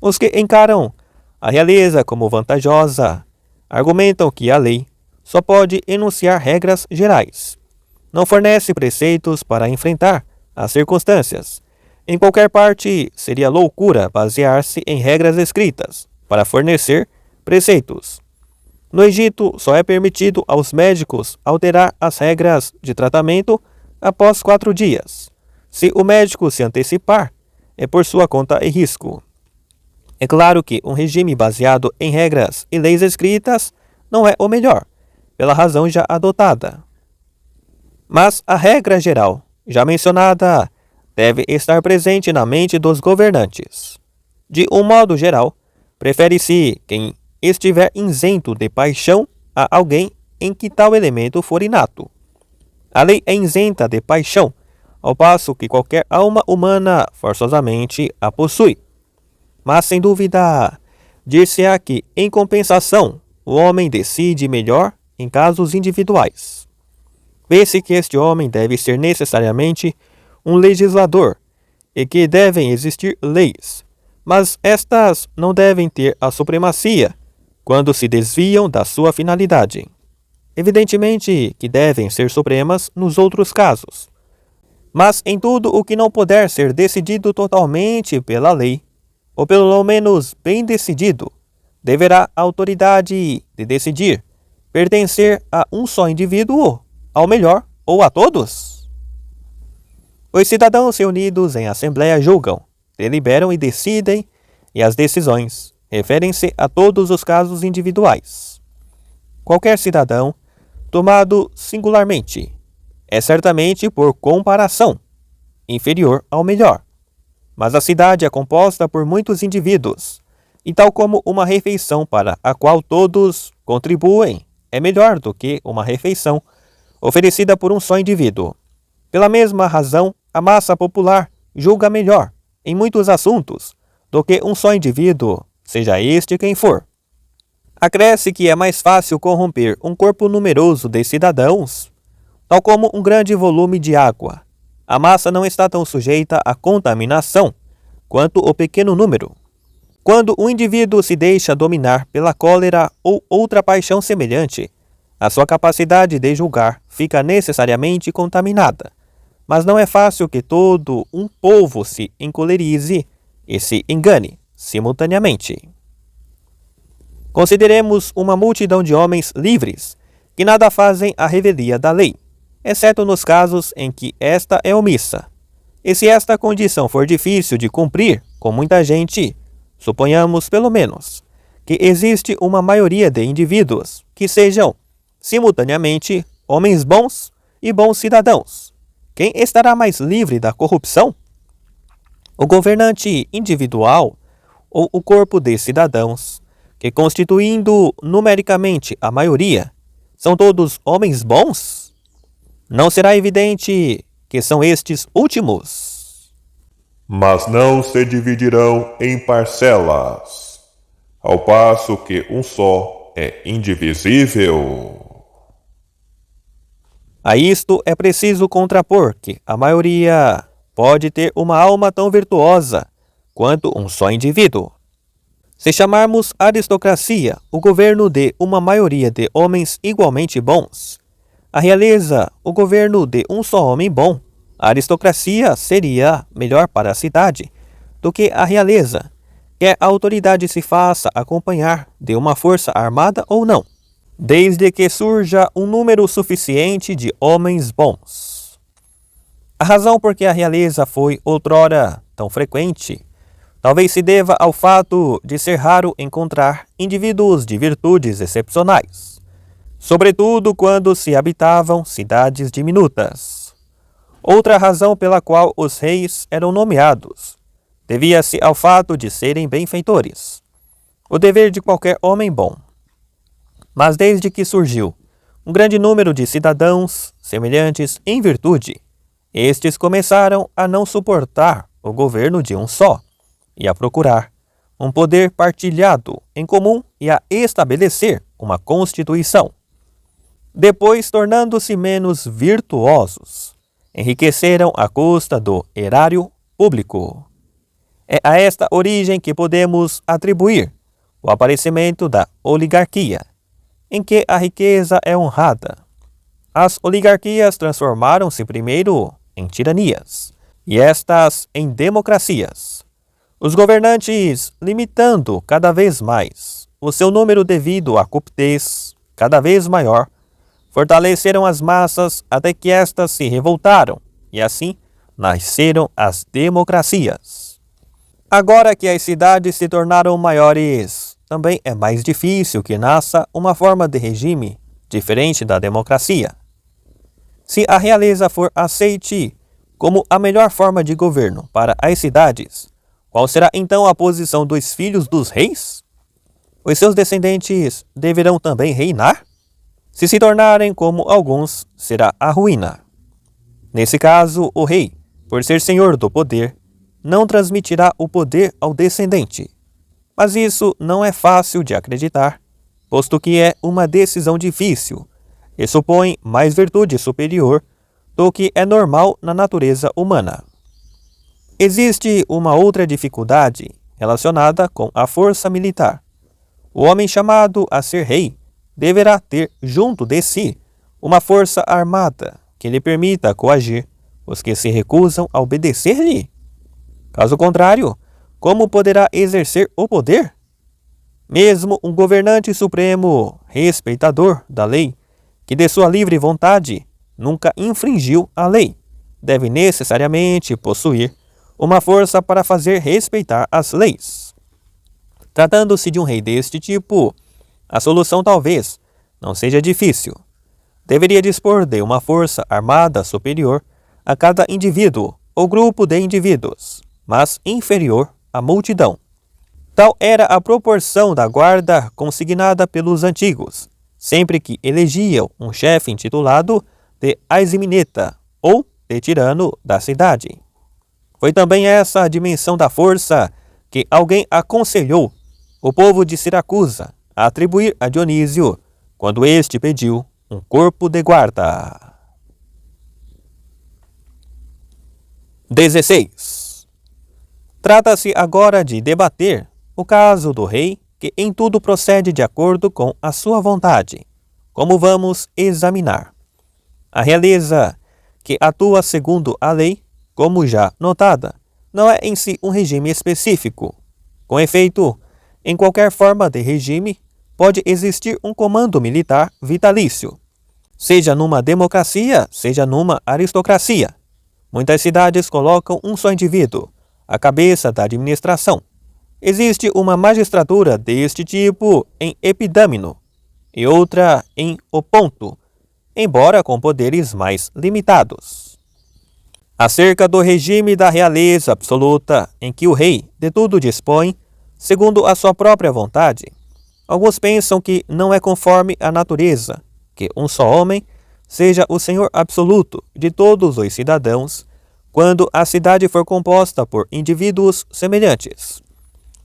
[SPEAKER 1] Os que encaram a realeza como vantajosa argumentam que a lei só pode enunciar regras gerais. Não fornece preceitos para enfrentar as circunstâncias. Em qualquer parte, seria loucura basear-se em regras escritas para fornecer preceitos. No Egito, só é permitido aos médicos alterar as regras de tratamento após 4 dias. Se o médico se antecipar, é por sua conta e risco. É claro que um regime baseado em regras e leis escritas não é o melhor, pela razão já adotada. Mas a regra geral, já mencionada, deve estar presente na mente dos governantes. De um modo geral, prefere-se quem estiver isento de paixão a alguém em que tal elemento for inato. A lei é isenta de paixão, ao passo que qualquer alma humana forçosamente a possui. Mas, sem dúvida, dir-se-á que, em compensação, o homem decide melhor em casos individuais. Vê-se que este homem deve ser necessariamente um legislador e que devem existir leis, mas estas não devem ter a supremacia quando se desviam da sua finalidade. Evidentemente que devem ser supremas nos outros casos, mas em tudo o que não puder ser decidido totalmente pela lei, ou pelo menos bem decidido, deverá a autoridade de decidir pertencer a um só indivíduo, ao melhor ou a todos? Os cidadãos reunidos em assembleia julgam, deliberam e decidem, e as decisões referem-se a todos os casos individuais. Qualquer cidadão, tomado singularmente, é certamente por comparação inferior ao melhor. Mas a cidade é composta por muitos indivíduos, e tal como uma refeição para a qual todos contribuem é melhor do que uma refeição oferecida por um só indivíduo. Pela mesma razão, a massa popular julga melhor, em muitos assuntos, do que um só indivíduo, seja este quem for. Acresce que é mais fácil corromper um corpo numeroso de cidadãos, tal como um grande volume de água. A massa não está tão sujeita à contaminação quanto o pequeno número. Quando um indivíduo se deixa dominar pela cólera ou outra paixão semelhante, a sua capacidade de julgar fica necessariamente contaminada. Mas não é fácil que todo um povo se encolerize e se engane simultaneamente. Consideremos uma multidão de homens livres que nada fazem à revelia da lei, exceto nos casos em que esta é omissa. E se esta condição for difícil de cumprir com muita gente, suponhamos, pelo menos, que existe uma maioria de indivíduos que sejam, simultaneamente, homens bons e bons cidadãos. Quem estará mais livre da corrupção? O governante individual ou o corpo de cidadãos, que, constituindo numericamente a maioria, são todos homens bons? Não será evidente que são estes últimos?
[SPEAKER 2] Mas não se dividirão em parcelas, ao passo que um só é indivisível.
[SPEAKER 1] A isto é preciso contrapor que a maioria pode ter uma alma tão virtuosa quanto um só indivíduo. Se chamarmos aristocracia o governo de uma maioria de homens igualmente bons, a realeza o governo de um só homem bom, a aristocracia seria melhor para a cidade do que a realeza, quer a autoridade se faça acompanhar de uma força armada ou não, desde que surja um número suficiente de homens bons. A razão por que a realeza foi outrora tão frequente talvez se deva ao fato de ser raro encontrar indivíduos de virtudes excepcionais, sobretudo quando se habitavam cidades diminutas. Outra razão pela qual os reis eram nomeados devia-se ao fato de serem benfeitores, o dever de qualquer homem bom. Mas desde que surgiu um grande número de cidadãos semelhantes em virtude, estes começaram a não suportar o governo de um só, e a procurar um poder partilhado em comum e a estabelecer uma constituição. Depois, tornando-se menos virtuosos, enriqueceram à custa do erário público. É a esta origem que podemos atribuir o aparecimento da oligarquia, em que a riqueza é honrada. As oligarquias transformaram-se primeiro em tiranias, e estas em democracias. Os governantes, limitando cada vez mais o seu número devido à cupidez cada vez maior, fortaleceram as massas até que estas se revoltaram, e assim nasceram as democracias. Agora que as cidades se tornaram maiores, também é mais difícil que nasça uma forma de regime diferente da democracia. Se a realeza for aceite como a melhor forma de governo para as cidades, qual será então a posição dos filhos dos reis? Os seus descendentes deverão também reinar? Se se tornarem como alguns, será a ruína. Nesse caso, o rei, por ser senhor do poder, não transmitirá o poder ao descendente. Mas isso não é fácil de acreditar, posto que é uma decisão difícil e supõe mais virtude superior do que é normal na natureza humana. Existe uma outra dificuldade relacionada com a força militar. O homem chamado a ser rei deverá ter junto de si uma força armada que lhe permita coagir os que se recusam a obedecer-lhe. Caso contrário, como poderá exercer o poder? Mesmo um governante supremo, respeitador da lei, que de sua livre vontade nunca infringiu a lei, deve necessariamente possuir uma força para fazer respeitar as leis. Tratando-se de um rei deste tipo, a solução talvez não seja difícil. Deveria dispor de uma força armada superior a cada indivíduo ou grupo de indivíduos, mas inferior à multidão. Tal era a proporção da guarda consignada pelos antigos, sempre que elegiam um chefe intitulado de Aizmineta ou de tirano da cidade. Foi também essa a dimensão da força que alguém aconselhou o povo de Siracusa a atribuir a Dionísio quando este pediu um corpo de guarda. 16. Trata-se agora de debater o caso do rei que em tudo procede de acordo com a sua vontade, como vamos examinar. A realeza que atua segundo a lei, como já notada, não é em si um regime específico. Com efeito, em qualquer forma de regime, pode existir um comando militar vitalício, seja numa democracia, seja numa aristocracia. Muitas cidades colocam um só indivíduo à cabeça da administração. Existe uma magistratura deste tipo em Epidâmino e outra em Oponto, embora com poderes mais limitados. Acerca do regime da realeza absoluta, em que o rei de tudo dispõe, segundo a sua própria vontade, alguns pensam que não é conforme à natureza que um só homem seja o senhor absoluto de todos os cidadãos, quando a cidade for composta por indivíduos semelhantes.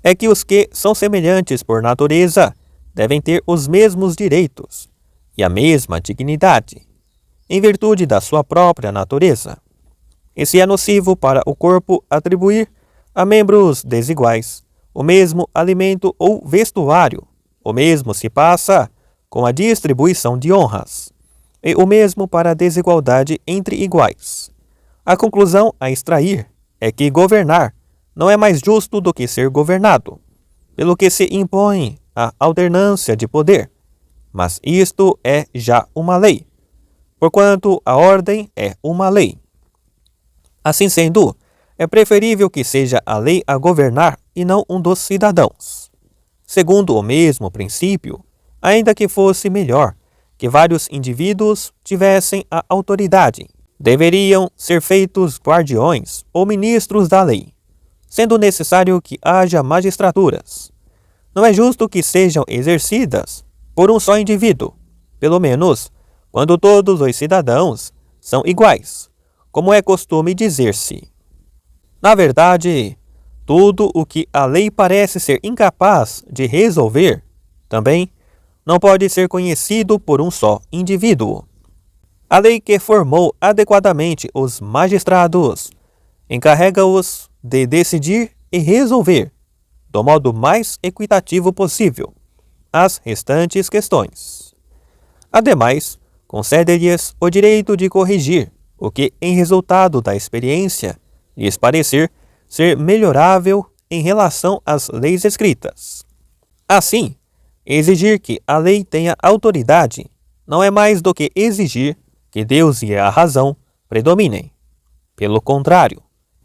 [SPEAKER 1] É que os que são semelhantes por natureza devem ter os mesmos direitos e a mesma dignidade, em virtude da sua própria natureza. E se é nocivo para o corpo atribuir a membros desiguais o mesmo alimento ou vestuário. O mesmo se passa com a distribuição de honras, e o mesmo para a desigualdade entre iguais. A conclusão a extrair é que governar não é mais justo do que ser governado, pelo que se impõe a alternância de poder, mas isto é já uma lei, porquanto a ordem é uma lei. Assim sendo, é preferível que seja a lei a governar e não um dos cidadãos. Segundo o mesmo princípio, ainda que fosse melhor que vários indivíduos tivessem a autoridade, deveriam ser feitos guardiões ou ministros da lei, sendo necessário que haja magistraturas. Não é justo que sejam exercidas por um só indivíduo, pelo menos quando todos os cidadãos são iguais, como é costume dizer-se. Na verdade, tudo o que a lei parece ser incapaz de resolver, também não pode ser conhecido por um só indivíduo. A lei que formou adequadamente os magistrados encarrega-os de decidir e resolver, do modo mais equitativo possível, as restantes questões. Ademais, concede-lhes o direito de corrigir o que, em resultado da experiência, lhes parecer ser melhorável em relação às leis escritas. Assim, exigir que a lei tenha autoridade não é mais do que exigir que Deus e a razão predominem. Pelo contrário,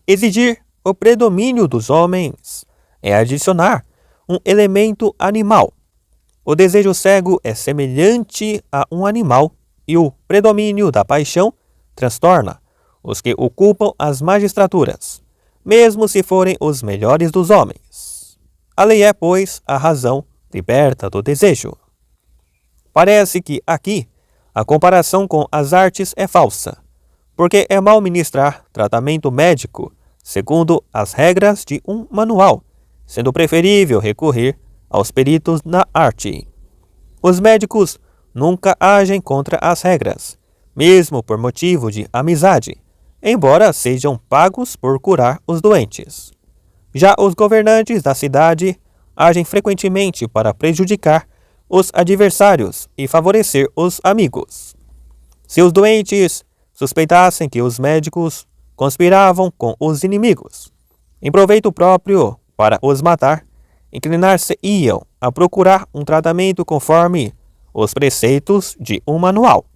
[SPEAKER 1] exigir o predomínio dos homens é adicionar um elemento animal. O desejo cego é semelhante a um animal e o predomínio da paixão transtorna os que ocupam as magistraturas, mesmo se forem os melhores dos homens. A lei é, pois, a razão liberta do desejo. Parece que aqui a comparação com as artes é falsa, porque é mal ministrar tratamento médico segundo as regras de um manual, sendo preferível recorrer aos peritos na arte. Os médicos nunca agem contra as regras, mesmo por motivo de amizade, embora sejam pagos por curar os doentes. Já os governantes da cidade agem frequentemente para prejudicar os adversários e favorecer os amigos. Se os doentes suspeitassem que os médicos conspiravam com os inimigos, em proveito próprio para os matar, inclinar-se-iam a procurar um tratamento conforme os preceitos de um manual.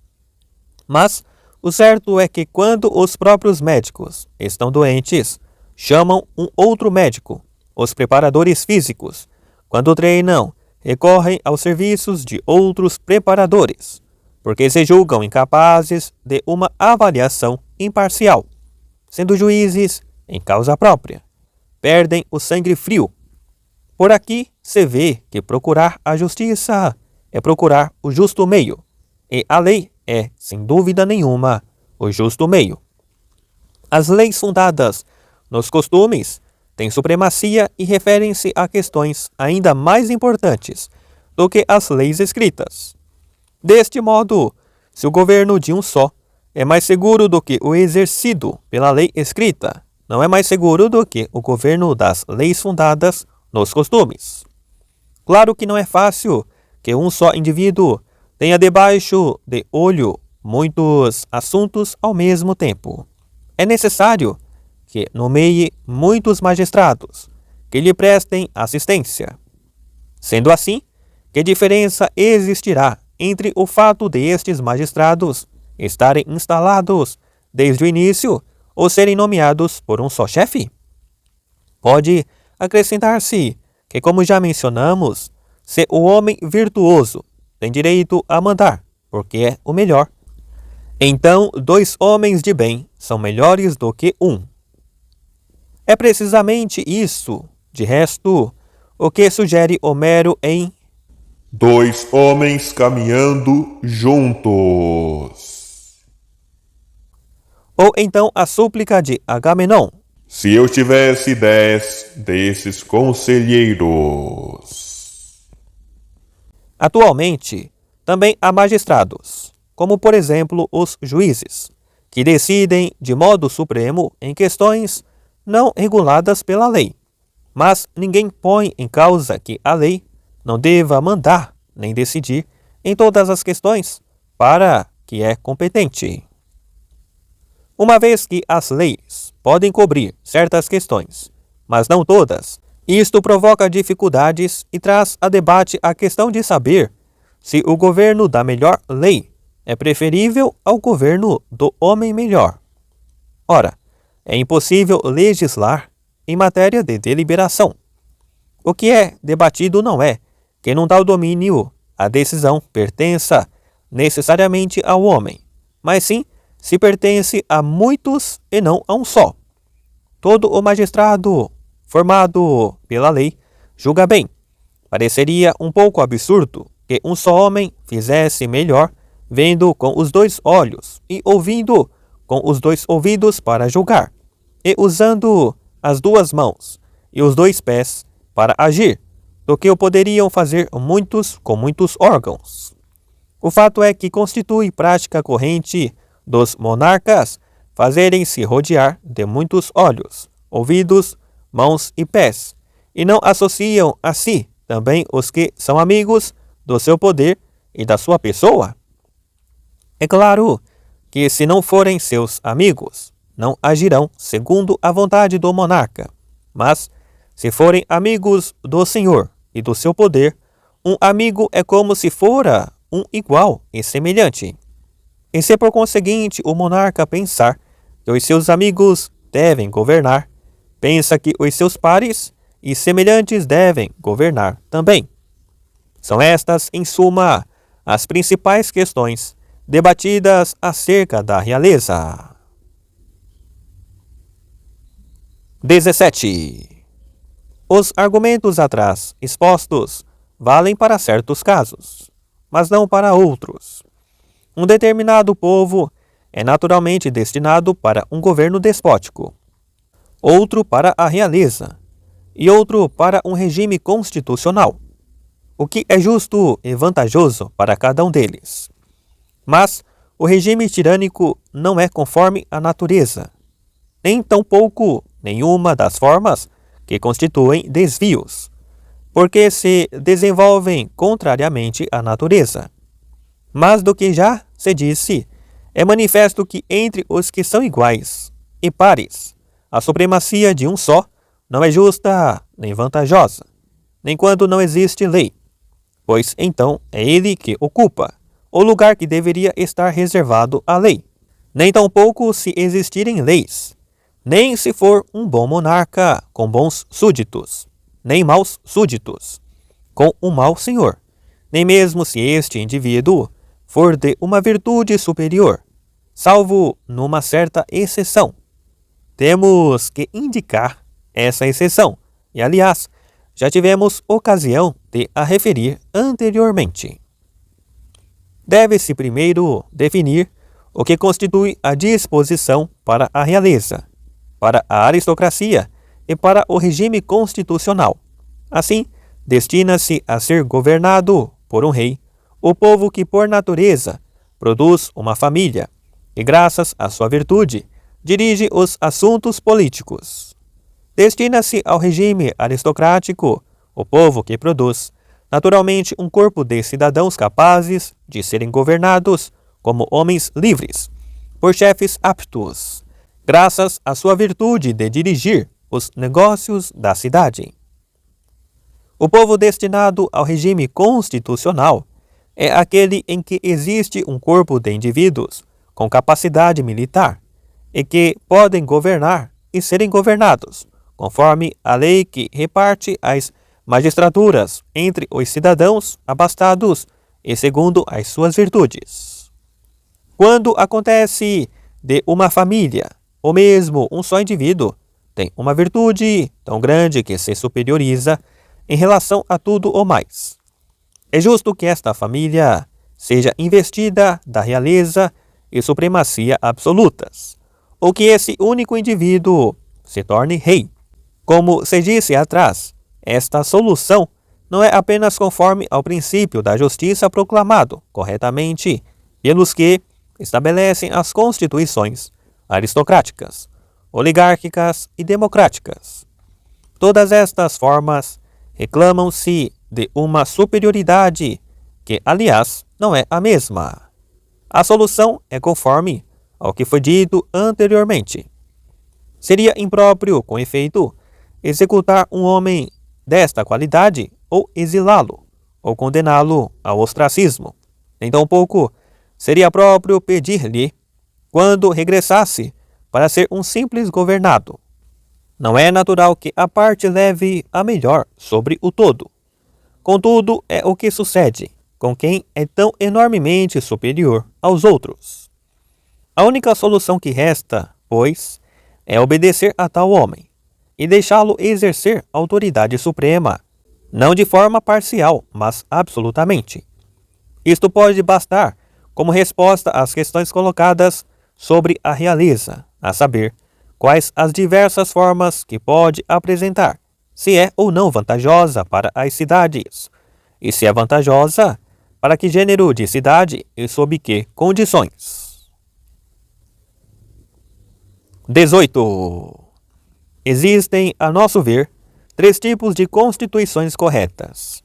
[SPEAKER 1] Mas o certo é que quando os próprios médicos estão doentes, chamam um outro médico. Os preparadores físicos, quando treinam, recorrem aos serviços de outros preparadores, porque se julgam incapazes de uma avaliação imparcial, sendo juízes em causa própria. Perdem o sangue frio. Por aqui se vê que procurar a justiça é procurar o justo meio, e a lei é, sem dúvida nenhuma, o justo meio. As leis fundadas nos costumes têm supremacia e referem-se a questões ainda mais importantes do que as leis escritas. Deste modo, se o governo de um só é mais seguro do que o exercido pela lei escrita, não é mais seguro do que o governo das leis fundadas nos costumes. Claro que não é fácil que um só indivíduo tenha debaixo de olho muitos assuntos ao mesmo tempo. É necessário que nomeie muitos magistrados que lhe prestem assistência. Sendo assim, que diferença existirá entre o fato de estes magistrados estarem instalados desde o início ou serem nomeados por um só chefe? Pode acrescentar-se que, como já mencionamos, se o homem virtuoso tem direito a mandar, porque é o melhor, então 2 homens de bem são melhores do que um. É precisamente isso, de resto, o que sugere Homero em
[SPEAKER 2] 2 homens caminhando juntos.
[SPEAKER 1] Ou então a súplica de Agamenon.
[SPEAKER 2] Se eu tivesse 10 desses conselheiros.
[SPEAKER 1] Atualmente, também há magistrados, como por exemplo os juízes, que decidem de modo supremo em questões não reguladas pela lei. Mas ninguém põe em causa que a lei não deva mandar nem decidir em todas as questões para que é competente. Uma vez que as leis podem cobrir certas questões, mas não todas, isto provoca dificuldades e traz a debate a questão de saber se o governo da melhor lei é preferível ao governo do homem melhor. Ora, é impossível legislar em matéria de deliberação. O que é debatido não é que num tal domínio a decisão pertença necessariamente ao homem, mas sim se pertence a muitos e não a um só. Todo o magistrado formado pela lei julga bem. Pareceria um pouco absurdo que um só homem fizesse melhor vendo com os dois olhos e ouvindo com os dois ouvidos para julgar, e usando as duas mãos e os dois pés para agir, do que o poderiam fazer muitos com muitos órgãos. O fato é que constitui prática corrente dos monarcas fazerem-se rodear de muitos olhos, ouvidos, mãos e pés, e não associam a si também os que são amigos do seu poder e da sua pessoa? É claro que, se não forem seus amigos, não agirão segundo a vontade do monarca, mas, se forem amigos do Senhor e do seu poder, um amigo é como se fora um igual e semelhante. E se por conseguinte o monarca pensar que os seus amigos devem governar, pensa que os seus pares e semelhantes devem governar também. São estas, em suma, as principais questões debatidas acerca da realeza. 17. Os argumentos atrás expostos valem para certos casos, mas não para outros. Um determinado povo é naturalmente destinado para um governo despótico, outro para a realeza e outro para um regime constitucional, o que é justo e vantajoso para cada um deles. Mas o regime tirânico não é conforme à natureza, nem tampouco nenhuma das formas que constituem desvios, porque se desenvolvem contrariamente à natureza. Mas do que já se disse, é manifesto que entre os que são iguais e pares, a supremacia de um só não é justa nem vantajosa, nem quando não existe lei, pois então é ele que ocupa o lugar que deveria estar reservado à lei, nem tampouco se existirem leis, nem se for um bom monarca com bons súditos, nem maus súditos, com um mau senhor, nem mesmo se este indivíduo for de uma virtude superior, salvo numa certa exceção. Temos que indicar essa exceção, e aliás, já tivemos ocasião de a referir anteriormente. Deve-se primeiro definir o que constitui a disposição para a realeza, para a aristocracia e para o regime constitucional. Assim, destina-se a ser governado por um rei o povo que, por natureza, produz uma família e, graças à sua virtude, dirige os assuntos políticos. Destina-se ao regime aristocrático o povo que produz, naturalmente, um corpo de cidadãos capazes de serem governados como homens livres, por chefes aptos, graças à sua virtude de dirigir os negócios da cidade. O povo destinado ao regime constitucional é aquele em que existe um corpo de indivíduos com capacidade militar e que podem governar e serem governados, conforme a lei que reparte as magistraturas entre os cidadãos abastados e segundo as suas virtudes. Quando acontece de uma família, ou mesmo um só indivíduo, tem uma virtude tão grande que se superioriza em relação a tudo o mais, é justo que esta família seja investida da realeza e supremacia absolutas, ou que esse único indivíduo se torne rei. Como se disse atrás, esta solução não é apenas conforme ao princípio da justiça proclamado corretamente pelos que estabelecem as constituições aristocráticas, oligárquicas e democráticas. todas estas formas reclamam-se de uma superioridade que, aliás, não é a mesma. A solução é conforme ao que foi dito anteriormente. Seria impróprio, com efeito, executar um homem desta qualidade ou exilá-lo, ou condená-lo ao ostracismo. Nem tampouco seria próprio pedir-lhe, quando regressasse, para ser um simples governado. Não é natural que a parte leve a melhor sobre o todo. Contudo, é o que sucede com quem é tão enormemente superior aos outros. A única solução que resta, pois, é obedecer a tal homem e deixá-lo exercer autoridade suprema, não de forma parcial, mas absolutamente. Isto pode bastar como resposta às questões colocadas sobre a realeza, a saber, quais as diversas formas que pode apresentar, se é ou não vantajosa para as cidades, e se é vantajosa, para que gênero de cidade e sob que condições. 18. Existem, a nosso ver, 3 tipos de constituições corretas,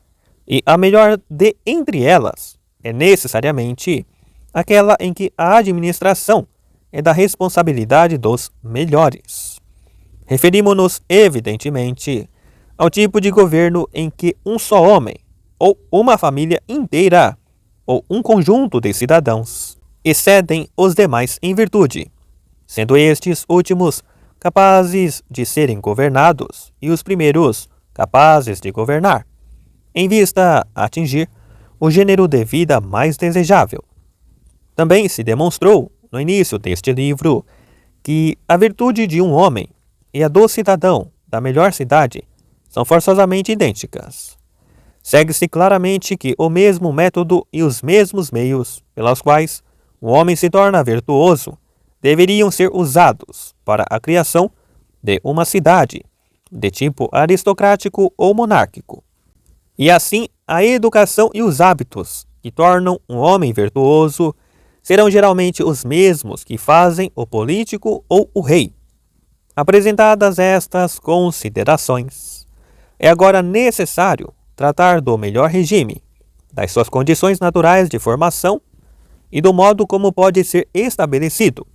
[SPEAKER 1] e a melhor de entre elas é necessariamente aquela em que a administração é da responsabilidade dos melhores. Referimos-nos, evidentemente, ao tipo de governo em que um só homem, ou uma família inteira, ou um conjunto de cidadãos, excedem os demais em virtude, sendo estes últimos capazes de serem governados e os primeiros capazes de governar, em vista a atingir o gênero de vida mais desejável. Também se demonstrou, no início deste livro, que a virtude de um homem e a do cidadão da melhor cidade são forçosamente idênticas. Segue-se claramente que o mesmo método e os mesmos meios pelos quais o homem se torna virtuoso deveriam ser usados para a criação de uma cidade de tipo aristocrático ou monárquico. E assim, a educação e os hábitos que tornam um homem virtuoso serão geralmente os mesmos que fazem o político ou o rei. Apresentadas estas considerações, é agora necessário tratar do melhor regime, das suas condições naturais de formação e do modo como pode ser estabelecido.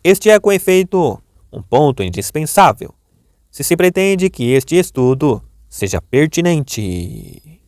[SPEAKER 1] Este é, com efeito, um ponto indispensável, se se pretende que este estudo seja pertinente.